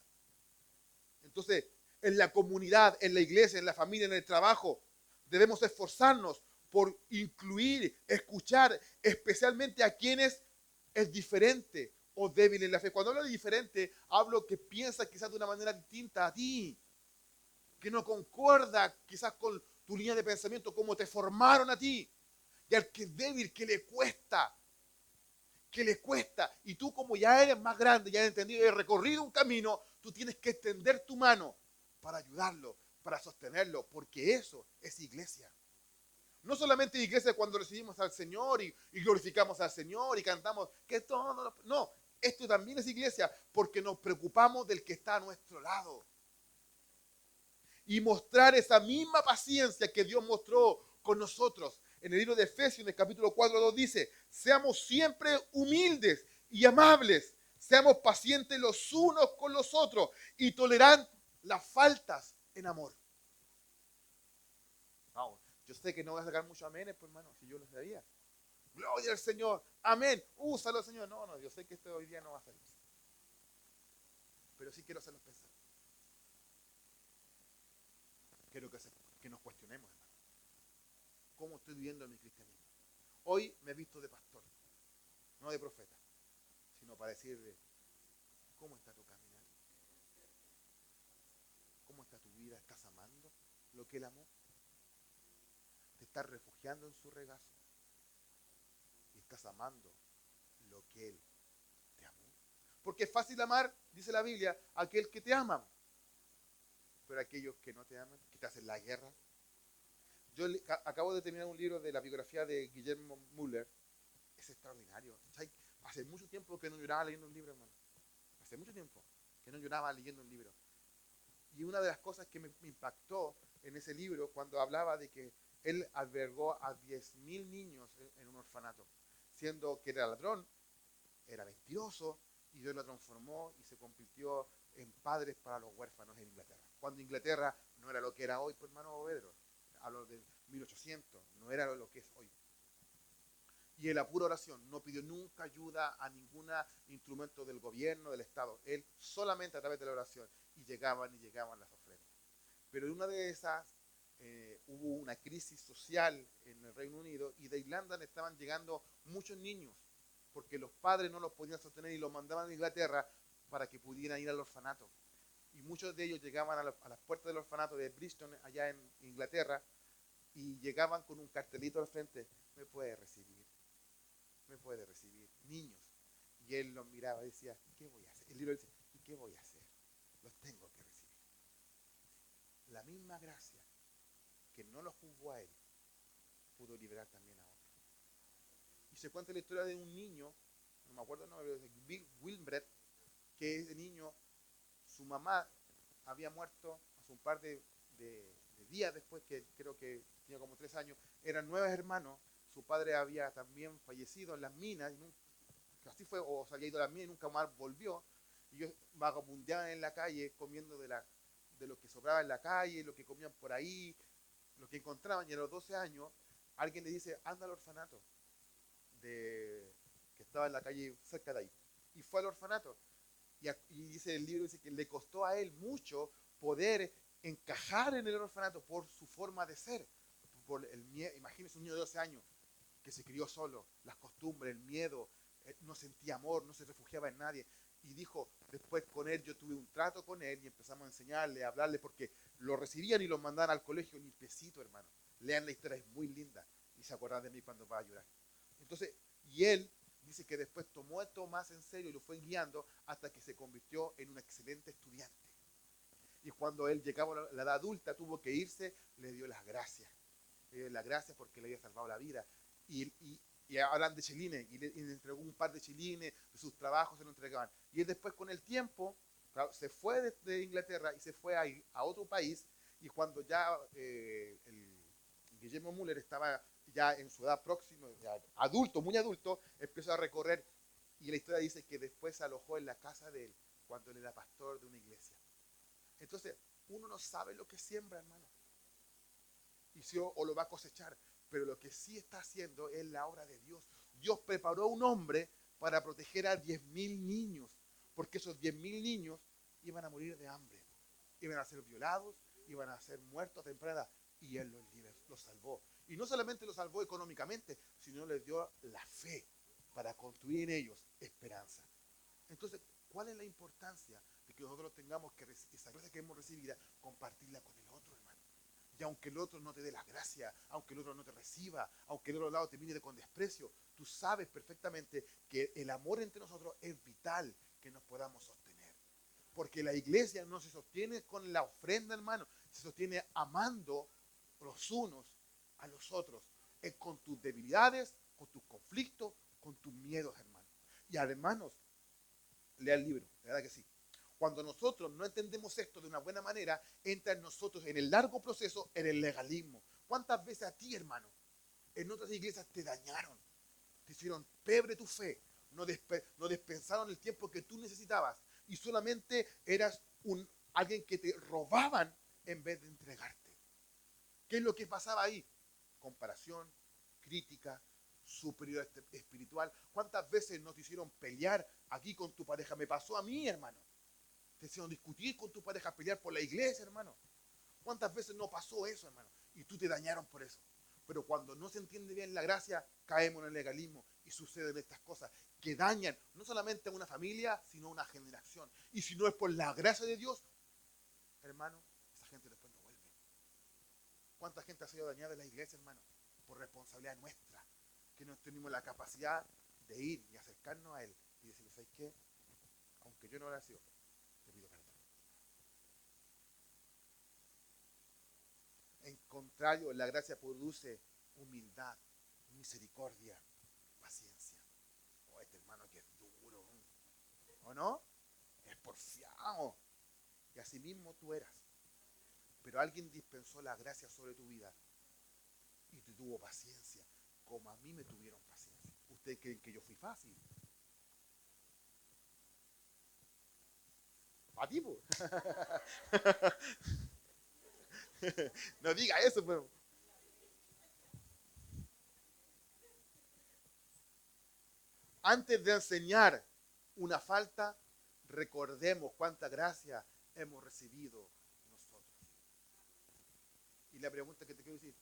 Entonces, en la comunidad, en la iglesia, en la familia, en el trabajo, debemos esforzarnos por incluir, escuchar, especialmente a quienes es diferente o débil en la fe. Cuando hablo de diferente, hablo que piensa quizás de una manera distinta a ti, que no concuerda quizás con tu línea de pensamiento, como te formaron a ti, y al que es débil, que le cuesta, y tú como ya eres más grande, ya has entendido y has recorrido un camino, tú tienes que extender tu mano para ayudarlo, para sostenerlo, porque eso es iglesia. No solamente iglesia cuando recibimos al Señor y glorificamos al Señor y cantamos que todo, no, esto también es iglesia porque nos preocupamos del que está a nuestro lado. Y mostrar esa misma paciencia que Dios mostró con nosotros. En el libro de Efesios, en el capítulo 4:2 dice: seamos siempre humildes y amables, seamos pacientes los unos con los otros y tolerad las faltas en amor. Vamos, yo sé que no voy a sacar muchos amenes, pues hermano, si yo lo sabía. Gloria al Señor, amén, úsalo Señor. No, yo sé que esto hoy día no va a salir. Pero sí quiero hacerlos pensar. Quiero que nos cuestionemos, hermano. ¿Cómo estoy viviendo mi cristianismo? Hoy me he visto de pastor, no de profeta, sino para decirle: ¿cómo está tu caminar? ¿Cómo está tu vida? ¿Estás amando lo que Él amó? ¿Te estás refugiando en su regazo? ¿Y estás amando lo que Él te amó? Porque es fácil amar, dice la Biblia, a aquel que te ama. Pero aquellos que no te aman, que te hacen la guerra. Yo acabo de terminar un libro de la biografía de Guillermo Müller. Es extraordinario. ¿Sabes? Hace mucho tiempo que no lloraba leyendo un libro, hermano. Hace mucho tiempo que no lloraba leyendo un libro. Y una de las cosas que me impactó en ese libro, cuando hablaba de que él albergó a 10.000 niños en un orfanato, siendo que era ladrón, era mentiroso, y Dios lo transformó y se convirtió en padres para los huérfanos en Inglaterra. Cuando Inglaterra no era lo que era hoy, pues hermano Pedro, hablo de 1800, no era lo que es hoy. Y en la pura oración no pidió nunca ayuda a ningún instrumento del gobierno, del Estado. Él solamente a través de la oración. Y llegaban las ofrendas. Pero en una de esas hubo una crisis social en el Reino Unido y de Irlanda le estaban llegando muchos niños porque los padres no los podían sostener y los mandaban a Inglaterra para que pudieran ir al orfanato. Y muchos de ellos llegaban a las puertas del orfanato de Bristol, allá en Inglaterra, y llegaban con un cartelito al frente: me puede recibir, me puede recibir, niños. Y él los miraba y decía: ¿qué voy a hacer? El libro dice: ¿y qué voy a hacer? Los tengo que recibir. La misma gracia que no los juzgó a él, pudo liberar también a otros. Y se cuenta la historia de un niño, no me acuerdo el nombre, de Wilbert, que ese niño, su mamá había muerto hace un par de días después, que creo que tenía como 3 años, eran 9 hermanos, su padre había también fallecido en las minas, así fue, o se había ido a las minas y nunca más volvió, y ellos vagabundeaban en la calle comiendo de lo que sobraba en la calle, lo que comían por ahí, lo que encontraban, y a los 12 años alguien le dice: anda al orfanato que estaba en la calle cerca de ahí. Y fue al orfanato. Y dice el libro, dice que le costó a él mucho poder encajar en el orfanato por su forma de ser. Por el miedo. Imagínese un niño de 12 años que se crió solo, las costumbres, el miedo, no sentía amor, no se refugiaba en nadie. Y dijo, después con él, yo tuve un trato con él y empezamos a enseñarle, a hablarle, porque lo recibían y lo mandaban al colegio ni pesito, hermano. Lean la historia, es muy linda. Y se acuerdan de mí cuando va a llorar. Entonces, y él dice que después tomó esto más en serio y lo fue guiando hasta que se convirtió en un excelente estudiante. Y cuando él llegaba a la edad adulta, tuvo que irse, le dio las gracias. Le dio las gracias porque le había salvado la vida. Y hablan de chelines, y le entregó un par de chelines, de sus trabajos se lo entregaban. Y él después, con el tiempo, claro, se fue de Inglaterra y se fue a otro país. Y cuando ya el Guillermo Müller estaba ya en su edad próxima, ya adulto, muy adulto, empezó a recorrer. Y la historia dice que después se alojó en la casa de él cuando él era pastor de una iglesia. Entonces, uno no sabe lo que siembra, hermano. Y si o lo va a cosechar. Pero lo que sí está haciendo es la obra de Dios. Dios preparó a un hombre para proteger a 10.000 niños. Porque esos 10.000 niños iban a morir de hambre. Iban a ser violados, iban a ser muertos a temprana edad. Y Él los salvó. Y no solamente los salvó económicamente, sino les dio la fe para construir en ellos esperanza. Entonces, ¿cuál es la importancia de que nosotros tengamos que esa gracia que hemos recibido, compartirla con el otro, hermano? Y aunque el otro no te dé la gracia, aunque el otro no te reciba, aunque el otro lado te mire con desprecio, tú sabes perfectamente que el amor entre nosotros es vital que nos podamos sostener. Porque la iglesia no se sostiene con la ofrenda, hermano, se sostiene amando los unos a los otros, con tus debilidades, con tus conflictos, con tus miedos, hermano. Y hermanos, lea el libro, de verdad que sí. Cuando nosotros no entendemos esto de una buena manera, entra en nosotros en el largo proceso en el legalismo. ¿Cuántas veces a ti, hermano, en otras iglesias te dañaron? Te hicieron pebre tu fe, no dispensaron el tiempo que tú necesitabas y solamente eras alguien que te robaban en vez de entregarte. ¿Qué es lo que pasaba ahí? Comparación, crítica, superioridad espiritual. ¿Cuántas veces nos hicieron pelear aquí con tu pareja? Me pasó a mí, hermano. Te hicieron discutir con tu pareja, pelear por la iglesia, hermano. ¿Cuántas veces no pasó eso, hermano? Y tú te dañaron por eso. Pero cuando no se entiende bien la gracia, caemos en el legalismo y suceden estas cosas que dañan no solamente a una familia, sino a una generación. Y si no es por la gracia de Dios, hermano, esa gente después no vuelve. ¿Cuánta gente ha sido dañada en la iglesia, hermano? Por responsabilidad nuestra, que no tenemos la capacidad de ir y acercarnos a Él y decirle, ¿sabes qué? Aunque yo no lo haya sido, te pido perdón. En contrario, la gracia produce humildad, misericordia, paciencia. Oh, este hermano que es duro, ¿o no? Es porfiado. Y así mismo tú eras. Pero alguien dispensó la gracia sobre tu vida y te tuvo paciencia, como a mí me tuvieron paciencia. ¿Ustedes creen que yo fui fácil? ¿A ti, po? No diga eso, pero... Antes de enseñar una falta, recordemos cuánta gracia hemos recibido nosotros. Y la pregunta que te quiero decir,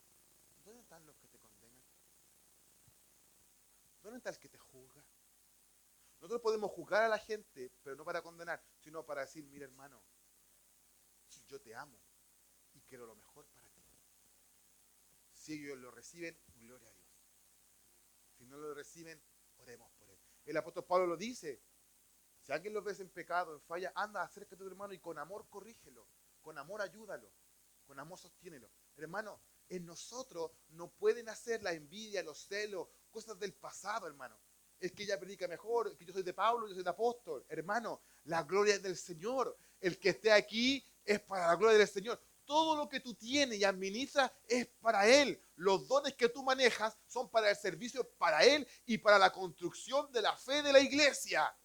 ¿dónde están los que te condenan? ¿Dónde está el que te juzga? Nosotros podemos juzgar a la gente, pero no para condenar, sino para decir, mira, hermano, yo te amo y quiero lo mejor para ti. Si ellos lo reciben, gloria a Dios. Si no lo reciben, oremos por él. El apóstol Pablo lo dice. Si alguien lo ves en pecado, en falla, anda, acércate a tu hermano y con amor corrígelo, con amor ayúdalo, con amor sostiénelo. Hermano, en nosotros no pueden hacer la envidia, los celos, cosas del pasado, hermano. Es que ella predica mejor, es que yo soy de Pablo, yo soy de apóstol. Hermano, la gloria es del Señor. El que esté aquí es para la gloria del Señor. Todo lo que tú tienes y administras es para Él. Los dones que tú manejas son para el servicio para Él y para la construcción de la fe de la iglesia.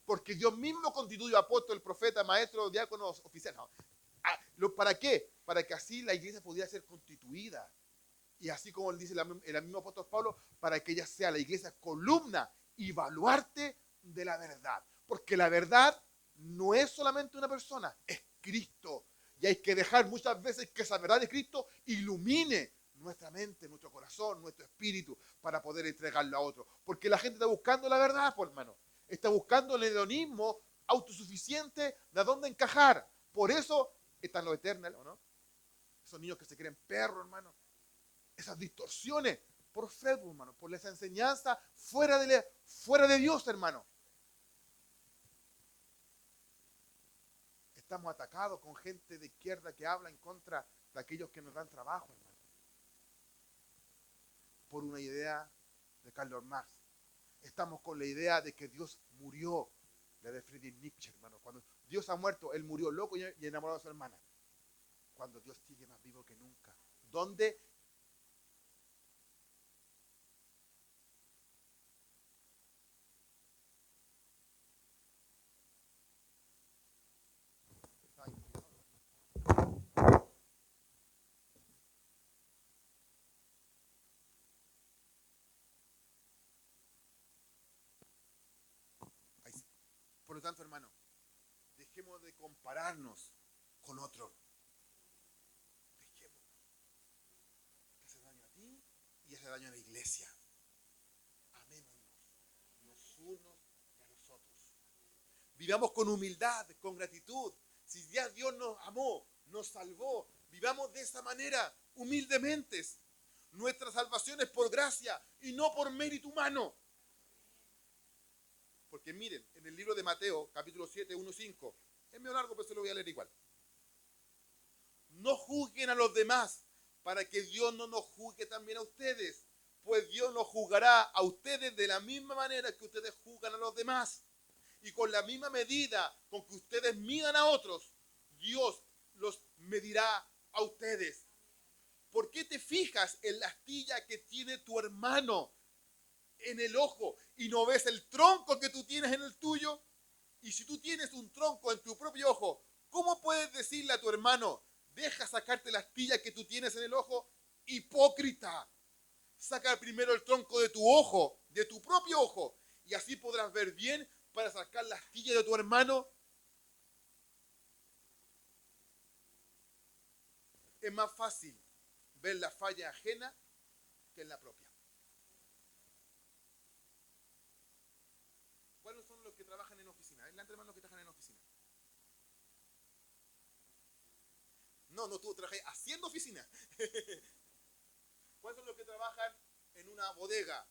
Porque Dios mismo constituyó apóstol, profeta, maestro, diáconos, oficiales. No. ¿Para qué? Para que así la iglesia pudiera ser constituida. Y así como dice el mismo apóstol Pablo, para que ella sea la iglesia columna y baluarte de la verdad. Porque la verdad no es solamente una persona, es Cristo. Y hay que dejar muchas veces que esa verdad de Cristo ilumine nuestra mente, nuestro corazón, nuestro espíritu, para poder entregarlo a otro. Porque la gente está buscando la verdad, por hermano. Está buscando el hedonismo autosuficiente de dónde encajar. Por eso están los Eternals, ¿o no? Esos niños que se creen perros, hermano. Esas distorsiones por Facebook, hermano, por esa enseñanza fuera de Dios, hermano. Estamos atacados con gente de izquierda que habla en contra de aquellos que nos dan trabajo, hermano. Por una idea de Karl Marx. Estamos con la idea de que Dios murió, la de Friedrich Nietzsche, hermano. Cuando Dios ha muerto, él murió loco y enamorado de su hermana. Cuando Dios sigue más vivo que nunca. ¿Dónde? Ahí sí. Por lo tanto, hermano, dejemos de compararnos con otros. Dejemos. Que hace daño a ti y hace daño a la iglesia. Amémonos los unos y a los otros. Vivamos con humildad, con gratitud. Si ya Dios nos amó, nos salvó, vivamos de esa manera, humildemente. Nuestra salvación es por gracia y no por mérito humano. Porque miren, en el libro de Mateo, capítulo 7, 1, 5, es medio largo, pero se lo voy a leer igual. No juzguen a los demás para que Dios no nos juzgue también a ustedes, pues Dios nos juzgará a ustedes de la misma manera que ustedes juzgan a los demás. Y con la misma medida con que ustedes midan a otros, Dios los medirá a ustedes. ¿Por qué te fijas en la astilla que tiene tu hermano en el ojo y no ves el tronco que tú tienes en el tuyo? Y si tú tienes un tronco en tu propio ojo, ¿cómo puedes decirle a tu hermano, deja sacarte la astilla que tú tienes en el ojo? Hipócrita. Saca primero el tronco de tu ojo, de tu propio ojo, y así podrás ver bien para sacar la astilla de tu hermano. Es más fácil ver la falla ajena que en la propia. ¿Cuáles son los que trabajan en oficina? Delante, hermanos, que trabajan en oficina. No, tú trabajas haciendo oficina. ¿Cuáles son los que trabajan en una bodega?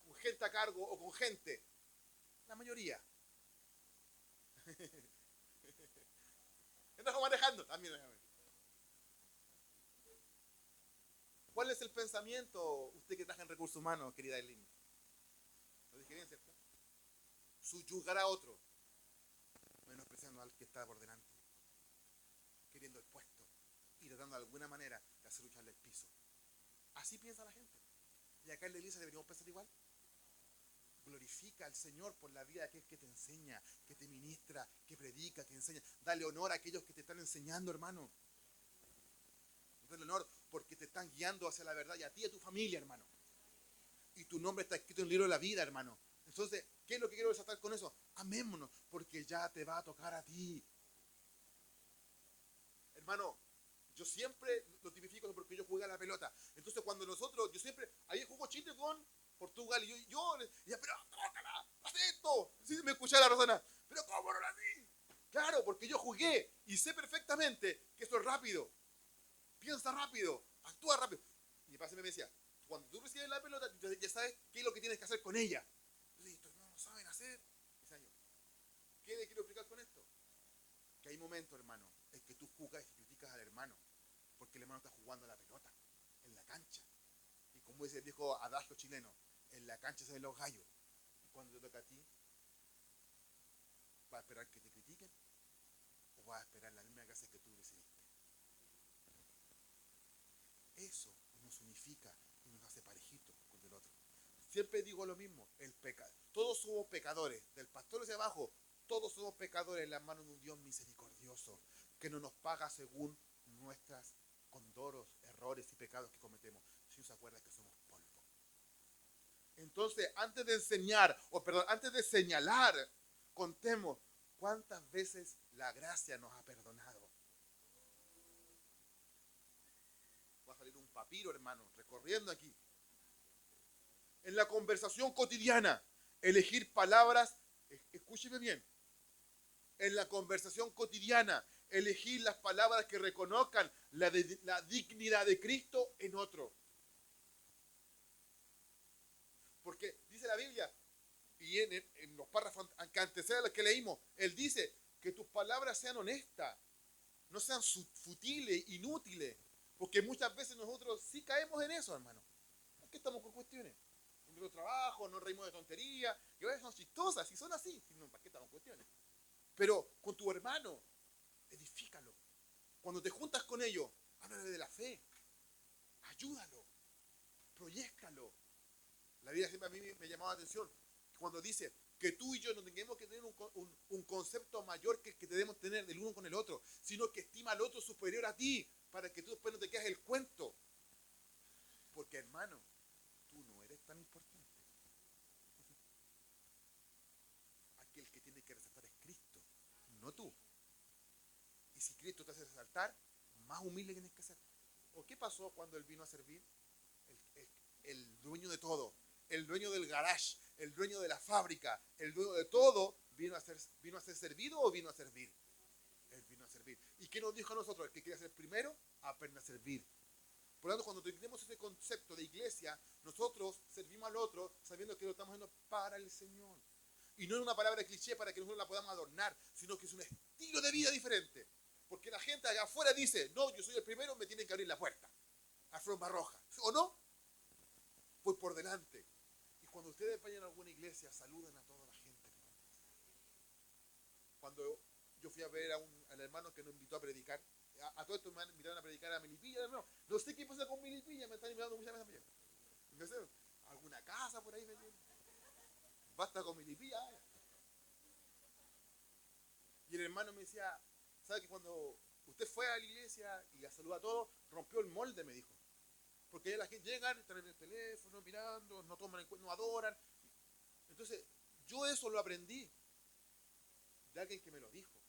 Con gente a cargo o con gente. La mayoría. ¿Estás manejando? También. ¿Cuál es el pensamiento, usted que trabaja en recursos humanos, querida Eileen? Lo dije bien, ¿cierto? Subyugar a otro, menospreciando al que está por delante, queriendo el puesto y tratando de alguna manera de hacer lucharle el piso. Así piensa la gente. Y acá en la iglesia deberíamos pensar igual. Glorifica al Señor por la vida de aquel que te enseña, que te ministra, que predica, que enseña. Dale honor a aquellos que te están enseñando, hermano. Dale honor porque te están guiando hacia la verdad y a ti y a tu familia, hermano. Y tu nombre está escrito en el libro de la vida, hermano. Entonces, ¿qué es lo que quiero resaltar con eso? Amémonos, porque ya te va a tocar a ti. Hermano, yo siempre lo tipifico porque yo jugué a la pelota. Entonces, cuando yo siempre, ahí jugó Chile con Portugal, y yo decía, pero tócala, haz esto. Sí, me escuchaba la persona, pero ¿cómo no lo hacía? Claro, porque yo jugué y sé perfectamente que esto es rápido. Piensa rápido, actúa rápido. Y mi padre me decía, cuando tú recibes la pelota, ya sabes qué es lo que tienes que hacer con ella. Listo, no saben hacer. ¿Qué le quiero explicar con esto? Que hay momentos, hermano, en que tú juzgas y criticas al hermano, porque el hermano está jugando a la pelota, en la cancha. Y como dice el viejo adagio chileno, en la cancha se ven los gallos. Y cuando te toca a ti, ¿vas a esperar que te critiquen? ¿O vas a esperar la misma clase que tú recibiste? Eso nos unifica y nos hace parejitos con el otro. Siempre digo lo mismo, el pecado. Todos somos pecadores, del pastor hacia abajo, todos somos pecadores en las manos de un Dios misericordioso, que no nos paga según nuestros condoros, errores y pecados que cometemos, si nos acuerda que somos polvo. Entonces, antes de señalar, contemos cuántas veces la gracia nos ha perdonado. Va a salir un papiro, hermano, recorriendo aquí. En la conversación cotidiana, elegir palabras, escúcheme bien, en la conversación cotidiana, elegir las palabras que reconozcan la dignidad de Cristo en otro. Porque dice la Biblia, y en los párrafos que anteceden a los que leímos, él dice que tus palabras sean honestas, no sean futiles, inútiles, porque muchas veces nosotros sí caemos en eso, hermano. ¿Por qué estamos con cuestiones? En nuestro trabajo nos reímos de tonterías, que a veces son chistosas, y son así, no, ¿para qué estamos con cuestiones? Pero con tu hermano, edifícalo. Cuando te juntas con ellos, háblale de la fe, ayúdalo, proyéctalo. La Biblia siempre a mí me llamaba la atención cuando dice que tú y yo no tengamos que tener un concepto mayor que el que debemos tener del uno con el otro, sino que estima al otro superior a ti, para que tú después no te quedes el cuento. Porque, hermano, tú no eres tan importante. Aquel que tiene que resaltar es Cristo, no tú. Y si Cristo te hace resaltar, más humilde tienes que ser. ¿O qué pasó cuando Él vino a servir? El dueño de todo, el dueño del garage, el dueño de la fábrica, el dueño de todo, ¿vino a ser servido o vino a servir? Él vino a servir. ¿Y qué nos dijo a nosotros? El que quiere ser primero, aprende a servir. Por lo tanto, cuando tenemos ese concepto de iglesia, nosotros servimos al otro sabiendo que lo estamos haciendo para el Señor. Y no es una palabra de cliché para que nosotros la podamos adornar, sino que es un estilo de vida diferente. Porque la gente allá afuera dice, no, yo soy el primero, me tienen que abrir la puerta. Alfombra roja. ¿O no? Pues por delante. Y cuando ustedes vayan a alguna iglesia, saluden a toda la gente. Cuando yo fui a ver al hermano que nos invitó a predicar, a todos estos me invitaron a predicar a Melipilla, hermano. No sé qué pasa con Melipilla, me están invitando muchas veces a no sé, alguna casa por ahí. Basta con Melipilla. Y el hermano me decía, ¿sabe que cuando usted fue a la iglesia y a saludar a todos, rompió el molde, me dijo? Porque ya la gente llegan, están en el teléfono, mirando, no toman en cuenta, no adoran. Entonces, yo eso lo aprendí de alguien que me lo dijo.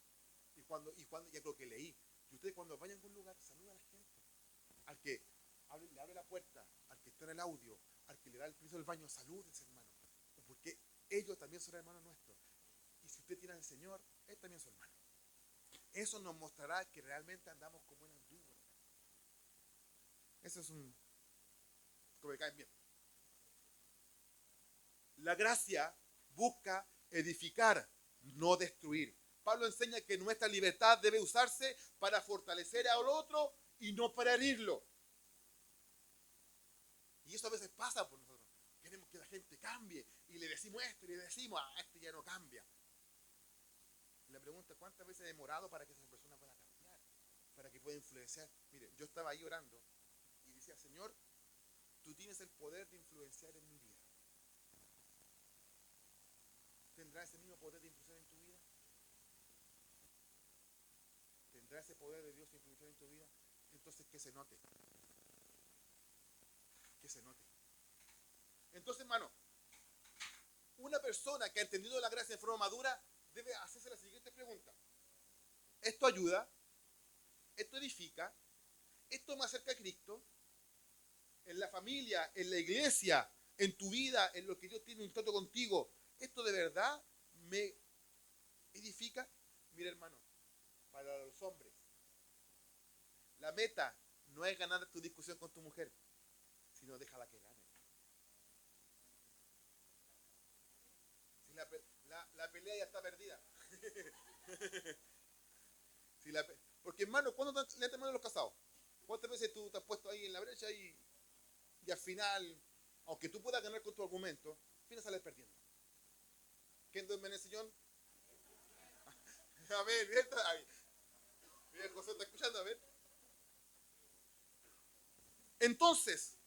Y cuando ya creo que leí. Y ustedes cuando vayan a algún lugar, saluden a la gente. Al que le abre la puerta, al que está en el audio, al que le da el permiso del baño, salúdense, hermano. Porque ellos también son hermanos nuestros. Y si usted tiene al Señor, Él también es su hermano. Eso nos mostrará que realmente andamos como Él anduvo. Eso es como que caen bien. La gracia busca edificar, no destruir. Pablo enseña que nuestra libertad debe usarse para fortalecer al otro y no para herirlo. Y eso a veces pasa por nosotros. Queremos que la gente cambie y le decimos esto y le decimos, este ya no cambia. Y la pregunta es, ¿cuántas veces he demorado para que esa persona pueda cambiar? Para que pueda influenciar. Mire, yo estaba ahí orando y decía, Señor, tú tienes el poder de influenciar en mi vida. ¿Tendrá ese mismo poder de influenciar en tu vida? ¿Tendrá ese poder de Dios de influenciar en tu vida? Entonces, que se note. Que se note. Entonces, hermano, una persona que ha entendido la gracia de forma madura debe hacerse la siguiente pregunta. ¿Esto ayuda? ¿Esto edifica? ¿Esto me acerca a Cristo? En la familia, en la iglesia, en tu vida, en lo que Dios tiene un trato contigo, ¿esto de verdad me edifica? Mira, hermano, para los hombres, la meta no es ganar tu discusión con tu mujer, sino déjala que gane. Si la pelea ya está perdida. Porque, hermano, ¿cuándo le han los casados? ¿Cuántas veces tú te has puesto ahí en la brecha y al final, aunque tú puedas ganar con tu argumento, al final sales perdiendo? ¿Quién duerme en el sillón? A ver, mira, José está escuchando, a ver. Entonces,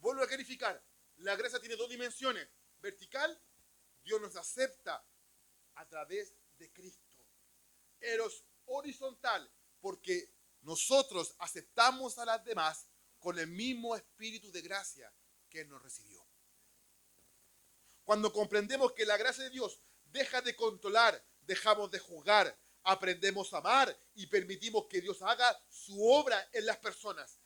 vuelvo a clarificar, la gracia tiene dos dimensiones. Vertical, Dios nos acepta a través de Cristo. Eros horizontal, porque nosotros aceptamos a las demás con el mismo espíritu de gracia que Él nos recibió. Cuando comprendemos que la gracia de Dios deja de controlar, dejamos de juzgar, aprendemos a amar y permitimos que Dios haga su obra en las personas.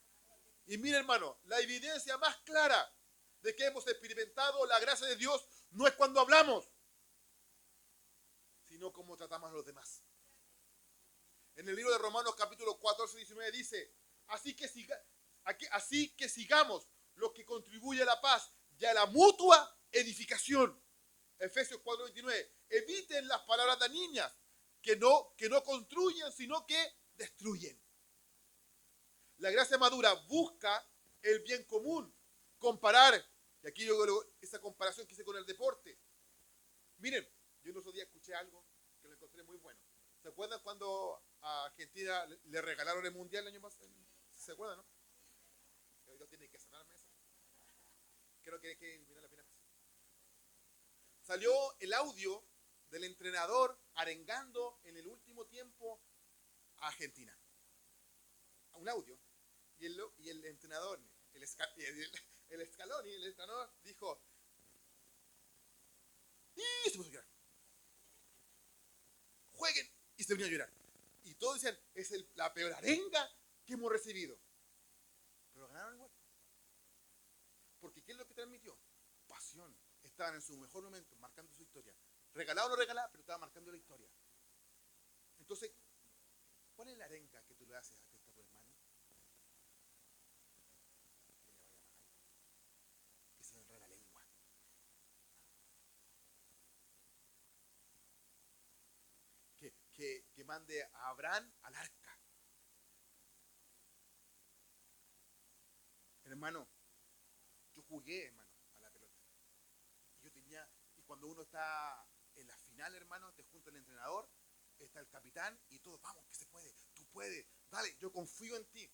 Y mira, hermano, la evidencia más clara de que hemos experimentado la gracia de Dios no es cuando hablamos, sino cómo tratamos a los demás. En el libro de Romanos capítulo 14, 19 dice, así que sigamos lo que contribuye a la paz y a la mutua edificación. Efesios 4, 29, eviten las palabras dañinas, que no construyen, sino que destruyen. La gracia madura busca el bien común, comparar, y aquí yo esa comparación que hice con el deporte. Miren, yo el otro día escuché algo que lo encontré muy bueno. ¿Se acuerdan cuando a Argentina le regalaron el mundial el año pasado? ¿Se acuerdan, no? Ellos tienen que sanarme eso. Creo que hay que eliminar la pena. Salió el audio del entrenador arengando en el último tiempo a Argentina. Un audio. Y el entrenador, el Scaloni, el entrenador, dijo, y se puso a llorar. Jueguen, y se venía a llorar. Y todos decían, es la peor arenga que hemos recibido. Pero ganaron igual. Porque ¿qué es lo que transmitió? Pasión. Estaban en su mejor momento, marcando su historia. Regalado o no regalado, pero estaban marcando la historia. Entonces, ¿cuál es la arenga que tú le haces a tu hermano? Que le vaya mal. Que se le enreda la lengua. Que mande a Abraham al arca. Hermano, yo jugué, hermano, a la pelota. Y cuando uno está en la final, hermano, te junta el entrenador, está el capitán y todos, vamos, que se puede, tú puedes, dale, yo confío en ti.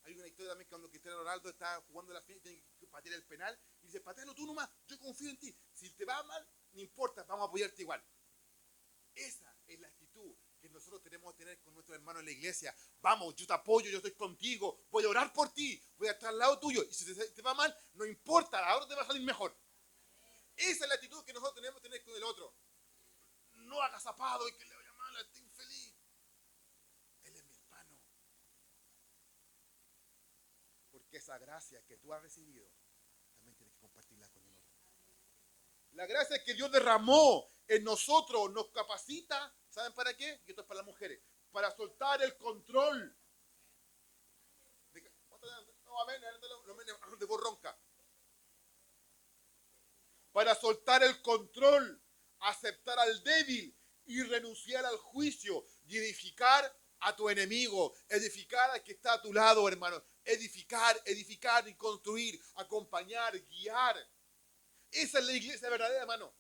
Hay una historia también que cuando Cristiano Ronaldo está jugando la final y tiene que patear el penal, y dice, patealo tú nomás, yo confío en ti. Si te va mal, no importa, vamos a apoyarte igual. Esa es la actitud que nosotros tenemos que tener con nuestros hermanos en la iglesia. Vamos, yo te apoyo, yo estoy contigo, voy a orar por ti, voy a estar al lado tuyo. Y si te va mal, no importa, ahora te va a salir mejor. Esa es la actitud que nosotros tenemos que tener con el otro. No agazapado y que le vaya mal, esté infeliz. Él es mi hermano. Porque esa gracia que tú has recibido, también tienes que compartirla con el otro. La gracia que Dios derramó en nosotros nos capacita, ¿saben para qué? Y esto es para las mujeres, para soltar el control. No, amén, de borronca. Para soltar el control, aceptar al débil y renunciar al juicio y edificar a tu enemigo, edificar al que está a tu lado, hermano. Edificar y construir, acompañar, guiar. Esa es la iglesia verdadera, hermano.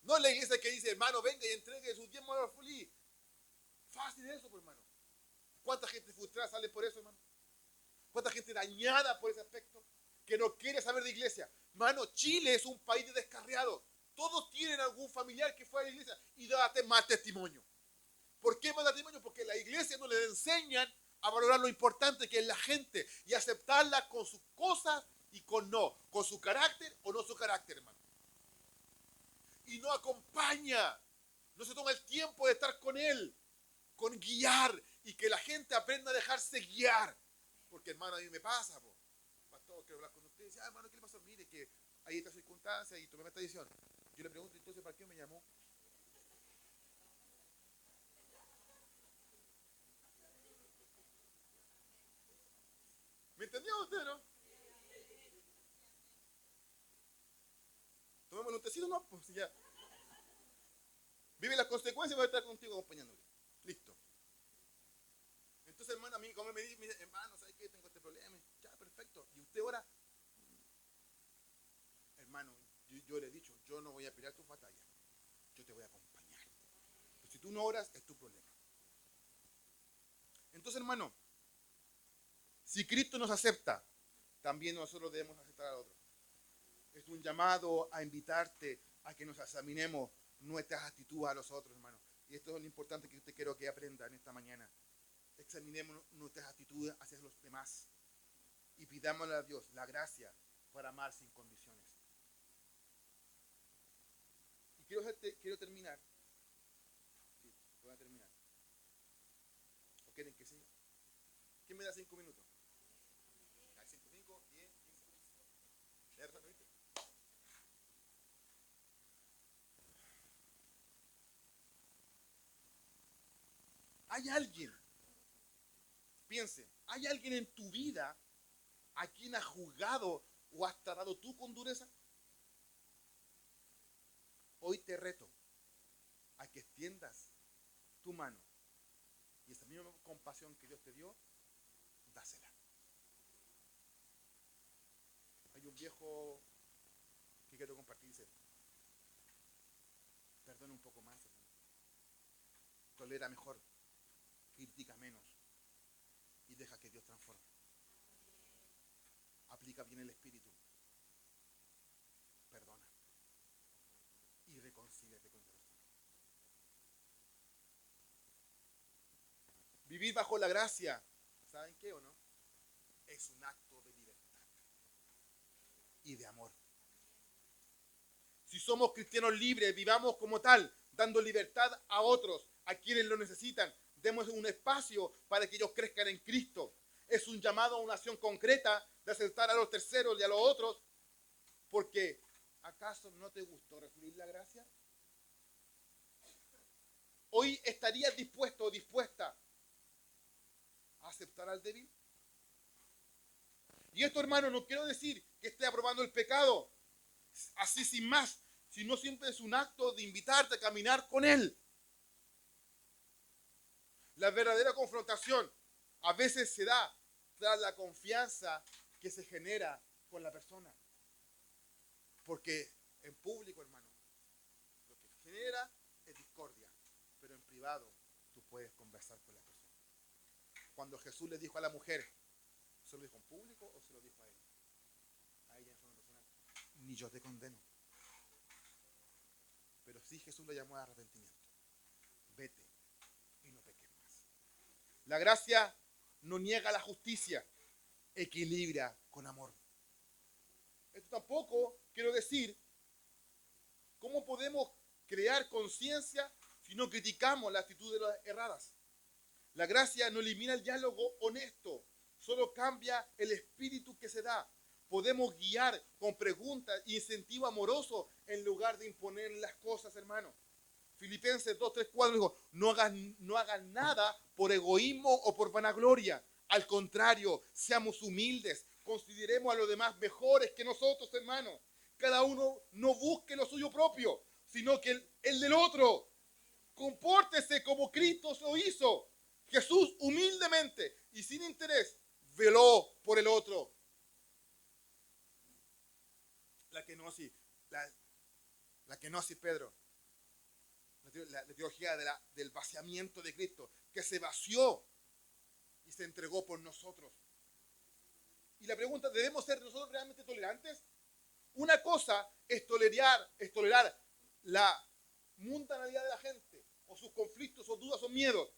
No es la iglesia que dice, hermano, venga y entregue sus diezmos a los feliz. Fácil eso, pues, hermano. ¿Cuánta gente frustrada sale por eso, hermano? ¿Cuánta gente dañada por ese aspecto? Que no quiere saber de iglesia. Hermano, Chile es un país de descarriados. Todos tienen algún familiar que fue a la iglesia y da mal testimonio. ¿Por qué mal testimonio? Porque la iglesia no les enseñan a valorar lo importante que es la gente y aceptarla con sus cosas y con no, con su carácter o no su carácter, hermano. Y no acompaña, no se toma el tiempo de estar con él, con guiar y que la gente aprenda a dejarse guiar. Porque, hermano, a mí me pasa, pastor, quiero hablar con usted. Dice, hermano, ¿qué le pasó? Mire que hay esta circunstancia y tomé esta decisión. Yo le pregunto, entonces, ¿para qué me llamó? ¿Me entendió usted, no? Tomémosle un tecito, no, pues ya. Vive las consecuencias y voy a estar contigo acompañándole. Listo. Entonces, hermano, a mí, como me dice, hermano, ¿sabes qué? Tengo este problema. Ya, perfecto. ¿Y usted ora? Hermano, yo le he dicho, yo no voy a pelear tus batallas. Yo te voy a acompañar. Pero si tú no oras, es tu problema. Entonces, hermano, si Cristo nos acepta, también nosotros debemos aceptar al otro. Es un llamado a invitarte a que nos examinemos nuestras actitudes a los otros, hermano. Y esto es lo importante que usted quiero que aprenda en esta mañana. Examinemos nuestras actitudes hacia los demás y pidámosle a Dios la gracia para amar sin condiciones. Y quiero terminar. Sí, voy a terminar. ¿O quieren que siga? ¿Quién me da 5 minutos? 5, 10, 15. Hay alguien, piense, hay alguien en tu vida a quien has juzgado o has tratado tú con dureza. Hoy te reto a que extiendas tu mano y esa misma compasión que Dios te dio, dásela. Hay un viejo que quiero compartir, dice, perdona un poco más, hermano. Tolera mejor, critica menos y deja que Dios transforme. Aplica bien el Espíritu. Perdona y reconcíliate con esa persona. Vivir bajo la gracia, ¿saben qué o no? Es un acto de libertad y de amor. Si somos cristianos libres, vivamos como tal, dando libertad a otros, a quienes lo necesitan. Demos un espacio para que ellos crezcan en Cristo. Es un llamado a una acción concreta de aceptar a los terceros y a los otros, porque ¿acaso no te gustó recibir la gracia? ¿Hoy estarías dispuesto o dispuesta a aceptar al débil? Y esto, hermano, no quiero decir que esté aprobando el pecado así sin más, sino siempre es un acto de invitarte a caminar con Él. La verdadera confrontación a veces se da tras la confianza que se genera con la persona. Porque en público, hermano, lo que genera es discordia, pero en privado tú puedes conversar con la persona. Cuando Jesús le dijo a la mujer, ¿se lo dijo en público o se lo dijo a ella? A ella en forma personal. Ni yo te condeno. Pero sí Jesús le llamó a arrepentimiento. Vete y no peques más. La gracia no niega la justicia, equilibra con amor. Esto tampoco quiero decir cómo podemos crear conciencia si no criticamos las actitudes erradas. La gracia no elimina el diálogo honesto, solo cambia el espíritu que se da. Podemos guiar con preguntas y incentivo amoroso en lugar de imponer las cosas, hermano. Filipenses 2, 3, 4 dijo, no hagan nada por egoísmo o por vanagloria. Al contrario, seamos humildes, consideremos a los demás mejores que nosotros, hermano. Cada uno no busque lo suyo propio, sino que el del otro. Compórtese como Cristo lo hizo. Jesús humildemente y sin interés veló por el otro. La kenosis, Pedro. La teología del vaciamiento de Cristo, que se vació y se entregó por nosotros. Y la pregunta, ¿debemos ser nosotros realmente tolerantes? Una cosa es tolerar la mundanalidad de la gente, o sus conflictos, o dudas, o miedos.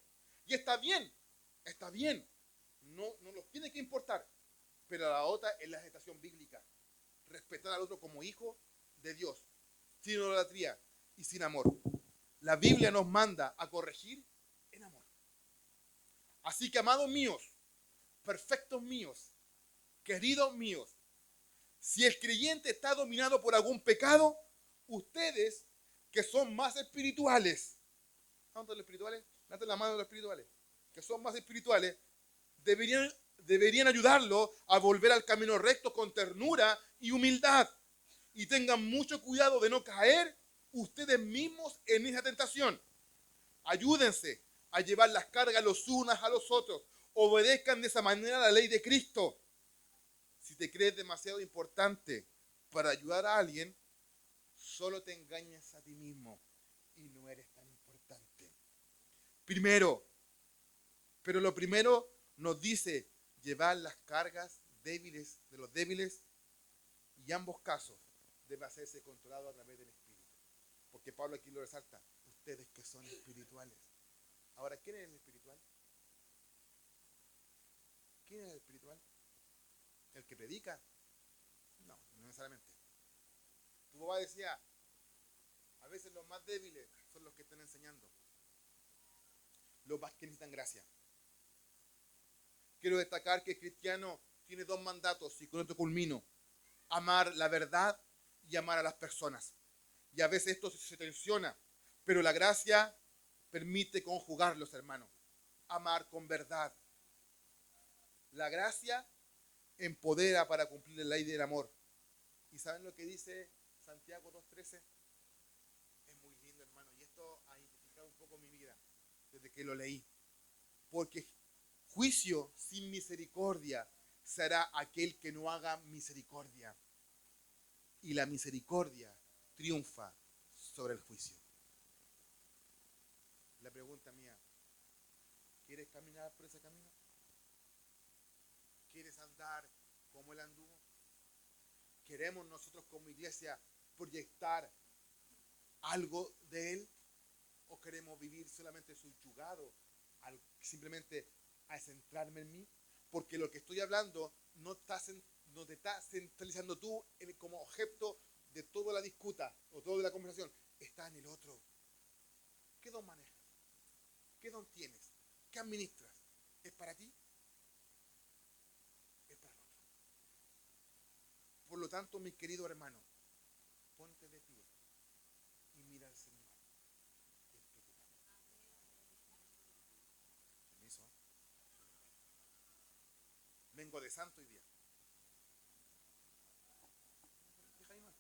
Y está bien, no nos tiene que importar. Pero la otra es la gestación bíblica. Respetar al otro como hijo de Dios, sin idolatría y sin amor. La Biblia nos manda a corregir en amor. Así que, amados míos, perfectos míos, queridos míos, si el creyente está dominado por algún pecado, ustedes que son más espirituales, ¿cuántos los espirituales? Levanten la mano de los espirituales, que son más espirituales, deberían ayudarlo a volver al camino recto con ternura y humildad. Y tengan mucho cuidado de no caer ustedes mismos en esa tentación. Ayúdense a llevar las cargas los unos a los otros. Obedezcan de esa manera la ley de Cristo. Si te crees demasiado importante para ayudar a alguien, solo te engañas a ti mismo y no eres tan importante. Pero lo primero nos dice llevar las cargas débiles de los débiles, y ambos casos debe hacerse controlado a través del Espíritu. Porque Pablo aquí lo resalta, ustedes que son espirituales. Ahora, ¿quién es el espiritual? ¿Quién es el espiritual? ¿El que predica? No, no necesariamente. Tu papá decía, a veces los más débiles son los que están enseñando, los más que necesitan gracia. Quiero destacar que el cristiano tiene dos mandatos, y con esto culmino: amar la verdad y amar a las personas. Y a veces esto se tensiona, pero la gracia permite conjugarlos, hermanos. Amar con verdad. La gracia empodera para cumplir la ley del amor. ¿Y saben lo que dice Santiago 2:13? Es muy lindo, hermano, y esto ha identificado un poco mi vida. desde que lo leí. Porque juicio sin misericordia será aquel que no haga misericordia. Y la misericordia triunfa sobre el juicio. La pregunta mía, ¿quieres caminar por ese camino? ¿Quieres andar como él anduvo? ¿Queremos nosotros como iglesia proyectar algo de él? ¿O queremos vivir solamente subyugado simplemente a centrarme en mí? Porque lo que estoy hablando no te está centralizando tú como objeto de toda la disputa o toda la conversación. Está en el otro. ¿Qué don manejas? ¿Qué don tienes? ¿Qué administras? ¿Es para ti? Es para el otro. Por lo tanto, mi querido hermano, ponte de pie y mira al Señor. Permiso. Vengo de santo hoy día. Deja ahí más.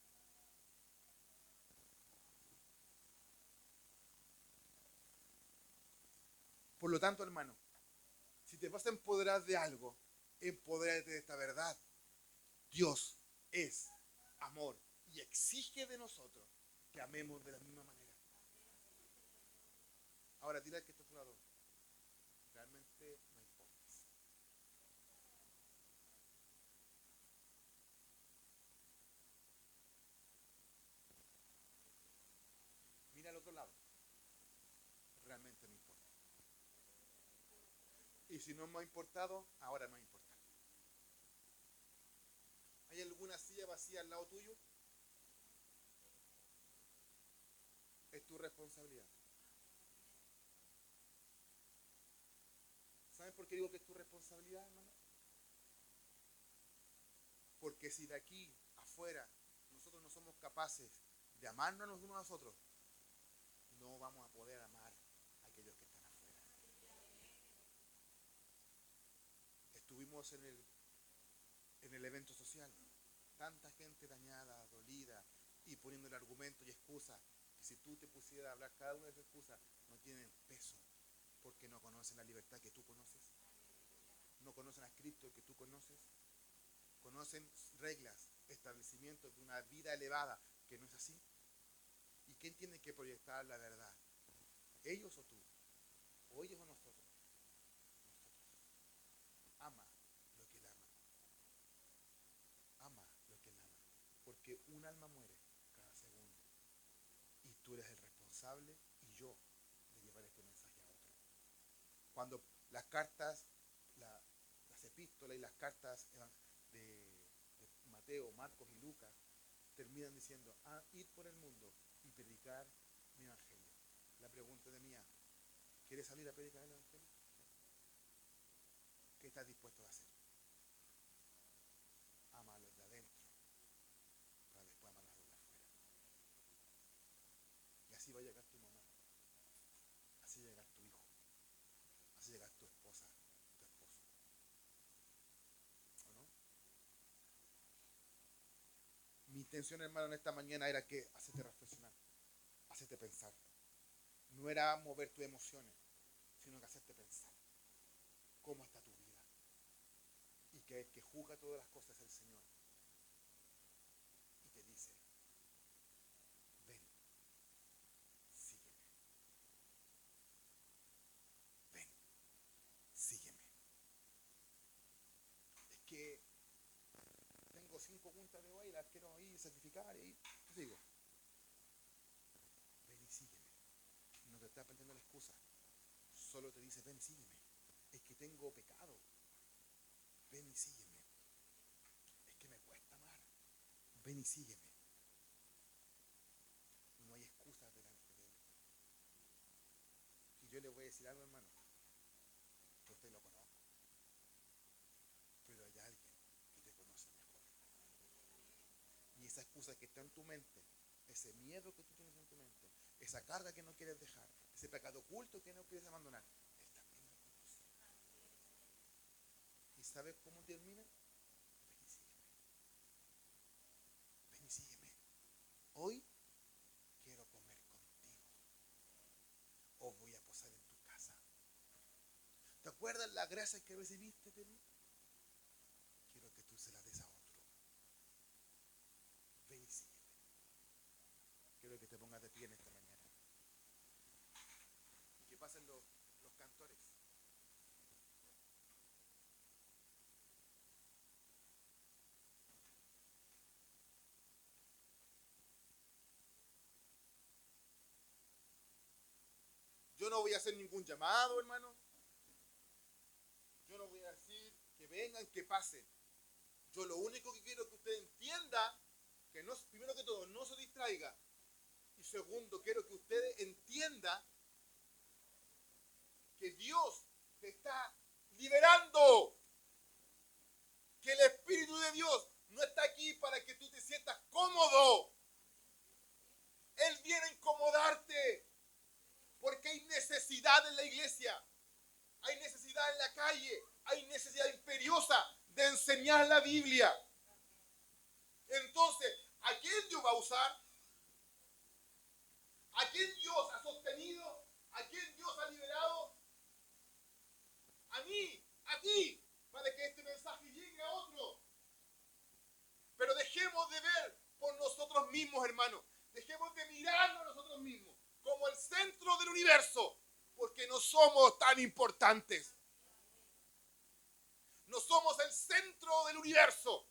Por lo tanto, hermano, si te vas a empoderar de algo, empodérate de esta verdad. Dios es amor y exige de nosotros que amemos de la misma manera. Ahora, dile al que está a tu lado, realmente no importas. Mira al otro lado, realmente no importa. Y si no me ha importado, ahora me va a importar. ¿Hay alguna silla vacía al lado tuyo? Es tu responsabilidad. ¿Saben por qué digo que es tu responsabilidad, hermano? Porque si de aquí afuera nosotros no somos capaces de amarnos los unos a los otros, no vamos a poder amar a aquellos que están afuera. Estuvimos en el evento social, tanta gente dañada, dolida, y poniéndole argumentos y excusas, que si tú te pusieras a hablar cada una de esas excusas, no tienen peso, porque no conocen la libertad que tú conoces, no conocen a Cristo que tú conoces, conocen reglas, establecimientos de una vida elevada, que no es así. ¿Y quién tiene que proyectar la verdad? ¿Ellos o tú? ¿O ellos o nosotros? Ama lo que él ama. Ama lo que él ama. Porque un alma muere cada segundo. Y tú eres el responsable y yo de llevar este mensaje a otro. Cuando las cartas, las epístolas y las cartas de Mateo, Marcos y Lucas terminan diciendo, ir por el mundo y predicar mi evangelio. La pregunta de mía, ¿quieres salir a predicar el evangelio? ¿Qué estás dispuesto a hacer? Amarlos de adentro para después amarlos de afuera. Y así va a llegar tu mamá, así va a llegar tu hijo, así va a llegar tu esposa, tu esposo. ¿O no? Mi intención, hermano, en esta mañana era que hacerte reflexionar, hacerte pensar. No era mover tus emociones, sino que hacerte pensar cómo está tu vida. Y que el que juzga todas las cosas es el Señor. Y te dice, ven, sígueme. Ven, sígueme. Es que tengo 5 puntas de hoy, las quiero ahí sacrificar y te digo, ven y sígueme. No te está planteando la excusa. Solo te dice, ven y sígueme. Es que tengo pecado. Ven y sígueme. Es que me cuesta amar. Ven y sígueme. No hay excusas delante de él. Y yo le voy a decir algo, hermano. Yo usted lo conozco. Pero hay alguien que te conoce mejor. Y esa excusa que está en tu mente, ese miedo que tú tienes en tu mente, esa carga que no quieres dejar, ese pecado oculto que no quieres abandonar, él también lo conoce. ¿Y sabes cómo termina? Ven y sígueme. Ven y sígueme. Hoy quiero comer contigo. O voy a posar en tu casa. gracia que recibiste de mí, quiero que tú se la des a otro. Ven y sígueme. Quiero que te pongas de pie en esta mañana. Y que pasen los cantores. Yo no voy a hacer ningún llamado, hermano. Yo no voy a decir que vengan, que pasen. Yo lo único que quiero que usted entienda, que no, primero que todo, no se distraiga. Y segundo, quiero que usted entienda que Dios te está liberando. Que el Espíritu de Dios no está aquí para que tú te sientas cómodo. Él viene a incomodarte. Porque hay necesidad en la iglesia. Hay necesidad en la calle. Hay necesidad imperiosa de enseñar la Biblia. Entonces, ¿a quién Dios va a usar? ¿A quién Dios ha sostenido? ¿A quién Dios ha liberado? A mí, a ti, para que este mensaje llegue a otro. Pero dejemos de ver por nosotros mismos, hermanos. Dejemos de mirarnos a nosotros mismos como el centro del universo, porque no somos tan importantes. No somos el centro del universo.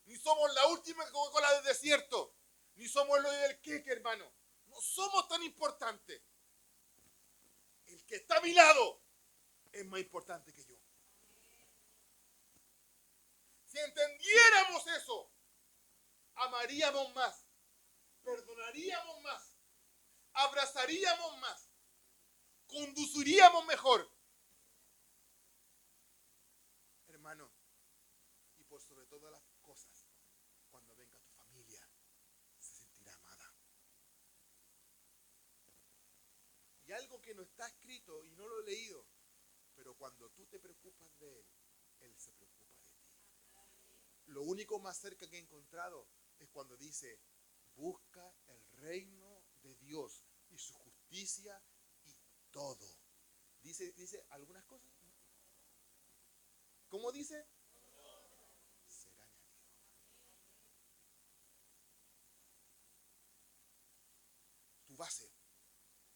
Ni somos la última Coca-Cola del desierto. Ni somos lo del queque, hermano. No somos tan importantes. El que está a mi lado es más importante que yo. Si entendiéramos eso, amaríamos más, perdonaríamos más, abrazaríamos más, conduciríamos mejor. Hermano, y por sobre todas las cosas, cuando venga tu familia, se sentirá amada. Y algo que no está escrito y no lo he leído, pero cuando tú te preocupas de Él, Él se preocupa de ti. Lo único más cerca que he encontrado es cuando dice, busca el reino de Dios y su justicia y todo. Dice algunas cosas. ¿Cómo dice? Será añadido. Tu base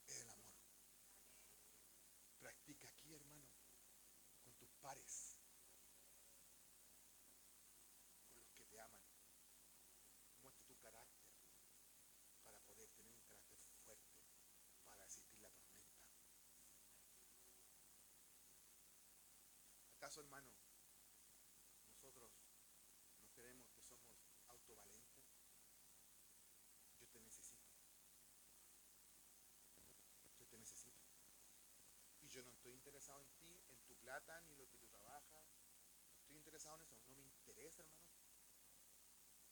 es el amor. Practica aquí, hermano, con tus pares, con los que te aman. Muestra tu carácter para poder tener un carácter fuerte, para resistir la tormenta. ¿Acaso, hermano, nosotros no creemos que somos autovalentes? Yo te necesito. Yo te necesito. Y yo no estoy interesado en ti, en tu plata, ni lo que tú trabajas. No estoy interesado en eso. No me interesa, hermano.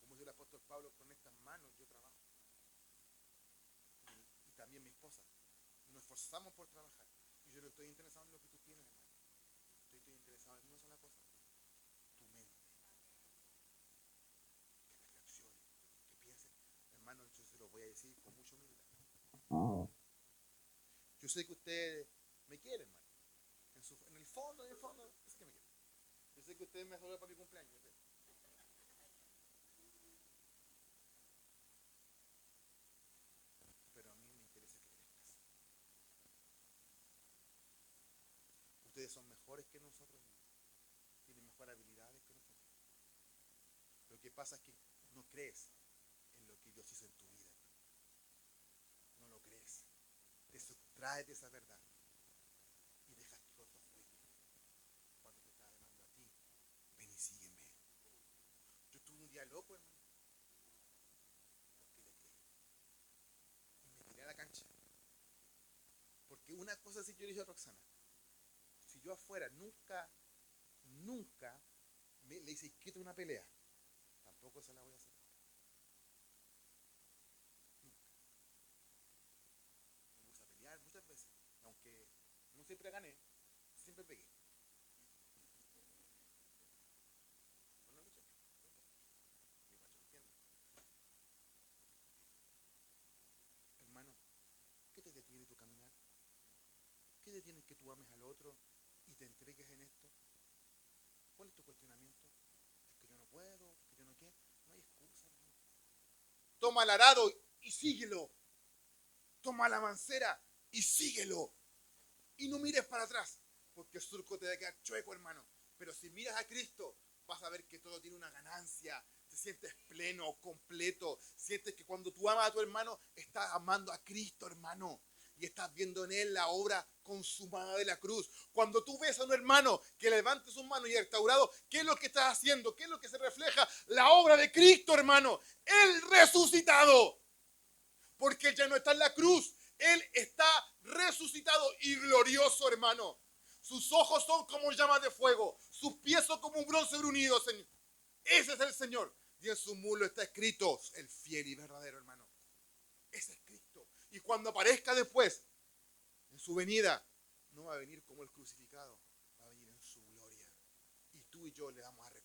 Como dice el apóstol Pablo, con estas manos yo trabajo. Y también mi esposa. Nos esforzamos por trabajar. Y yo no estoy interesado en lo que tú tienes, hermano. Estoy interesado en una sola cosa. Tu mente. Que reflexione. Que piense. Hermano, yo se lo voy a decir con mucha humildad. Yo sé que usted me quiere, hermano. En el fondo, es que me quiere. Yo sé que usted me saludó para mi cumpleaños. Yo sé. Pero a mí me interesa que crezcas. Ustedes son mejores que nosotros. Tienen mejores habilidades que nosotros. Lo que pasa es que no crees en lo que Dios hizo en tu vida, hermano. No lo crees. Te sustraes de esa verdad. Y dejas que otros jueguen. Cuando te está llamando a ti, ven y sígueme. Yo tuve un día loco, hermano. Porque le creí. Y me tiré a la cancha. Porque una cosa sí yo le dije a Roxana. Si yo afuera nunca le hice quieto una pelea, tampoco se la voy a hacer ahora. Nunca. Me puse a pelear muchas veces. Aunque no siempre gané, siempre pegué. ¿O no, muchachos? Mi macho entiende. Hermano, ¿qué te detiene tu caminar? ¿Qué detiene que tú ames al otro y te entregues en esto? ¿Cuál es tu cuestionamiento? Es que yo no puedo, es que yo no quiero. No hay excusa, hermano. Toma el arado y síguelo. Toma la mancera y síguelo. Y no mires para atrás, porque el surco te va a quedar chueco, hermano. Pero si miras a Cristo, vas a ver que todo tiene una ganancia. Te sientes pleno, completo. Sientes que cuando tú amas a tu hermano, estás amando a Cristo, hermano. Y estás viendo en él la obra consumada de la cruz. Cuando tú ves a un hermano que levante sus manos y restaurado, ¿qué es lo que estás haciendo? ¿Qué es lo que se refleja? La obra de Cristo, hermano. Él resucitado. Porque él ya no está en la cruz. Él está resucitado y glorioso, hermano. Sus ojos son como llamas de fuego. Sus pies son como un bronce bruñido, Señor. Ese es el Señor. Y en su muslo está escrito, el fiel y verdadero, hermano. Ese es Cristo. Y cuando aparezca después, en su venida, no va a venir como el crucificado. Va a venir en su gloria. Y tú y yo le vamos a recordar.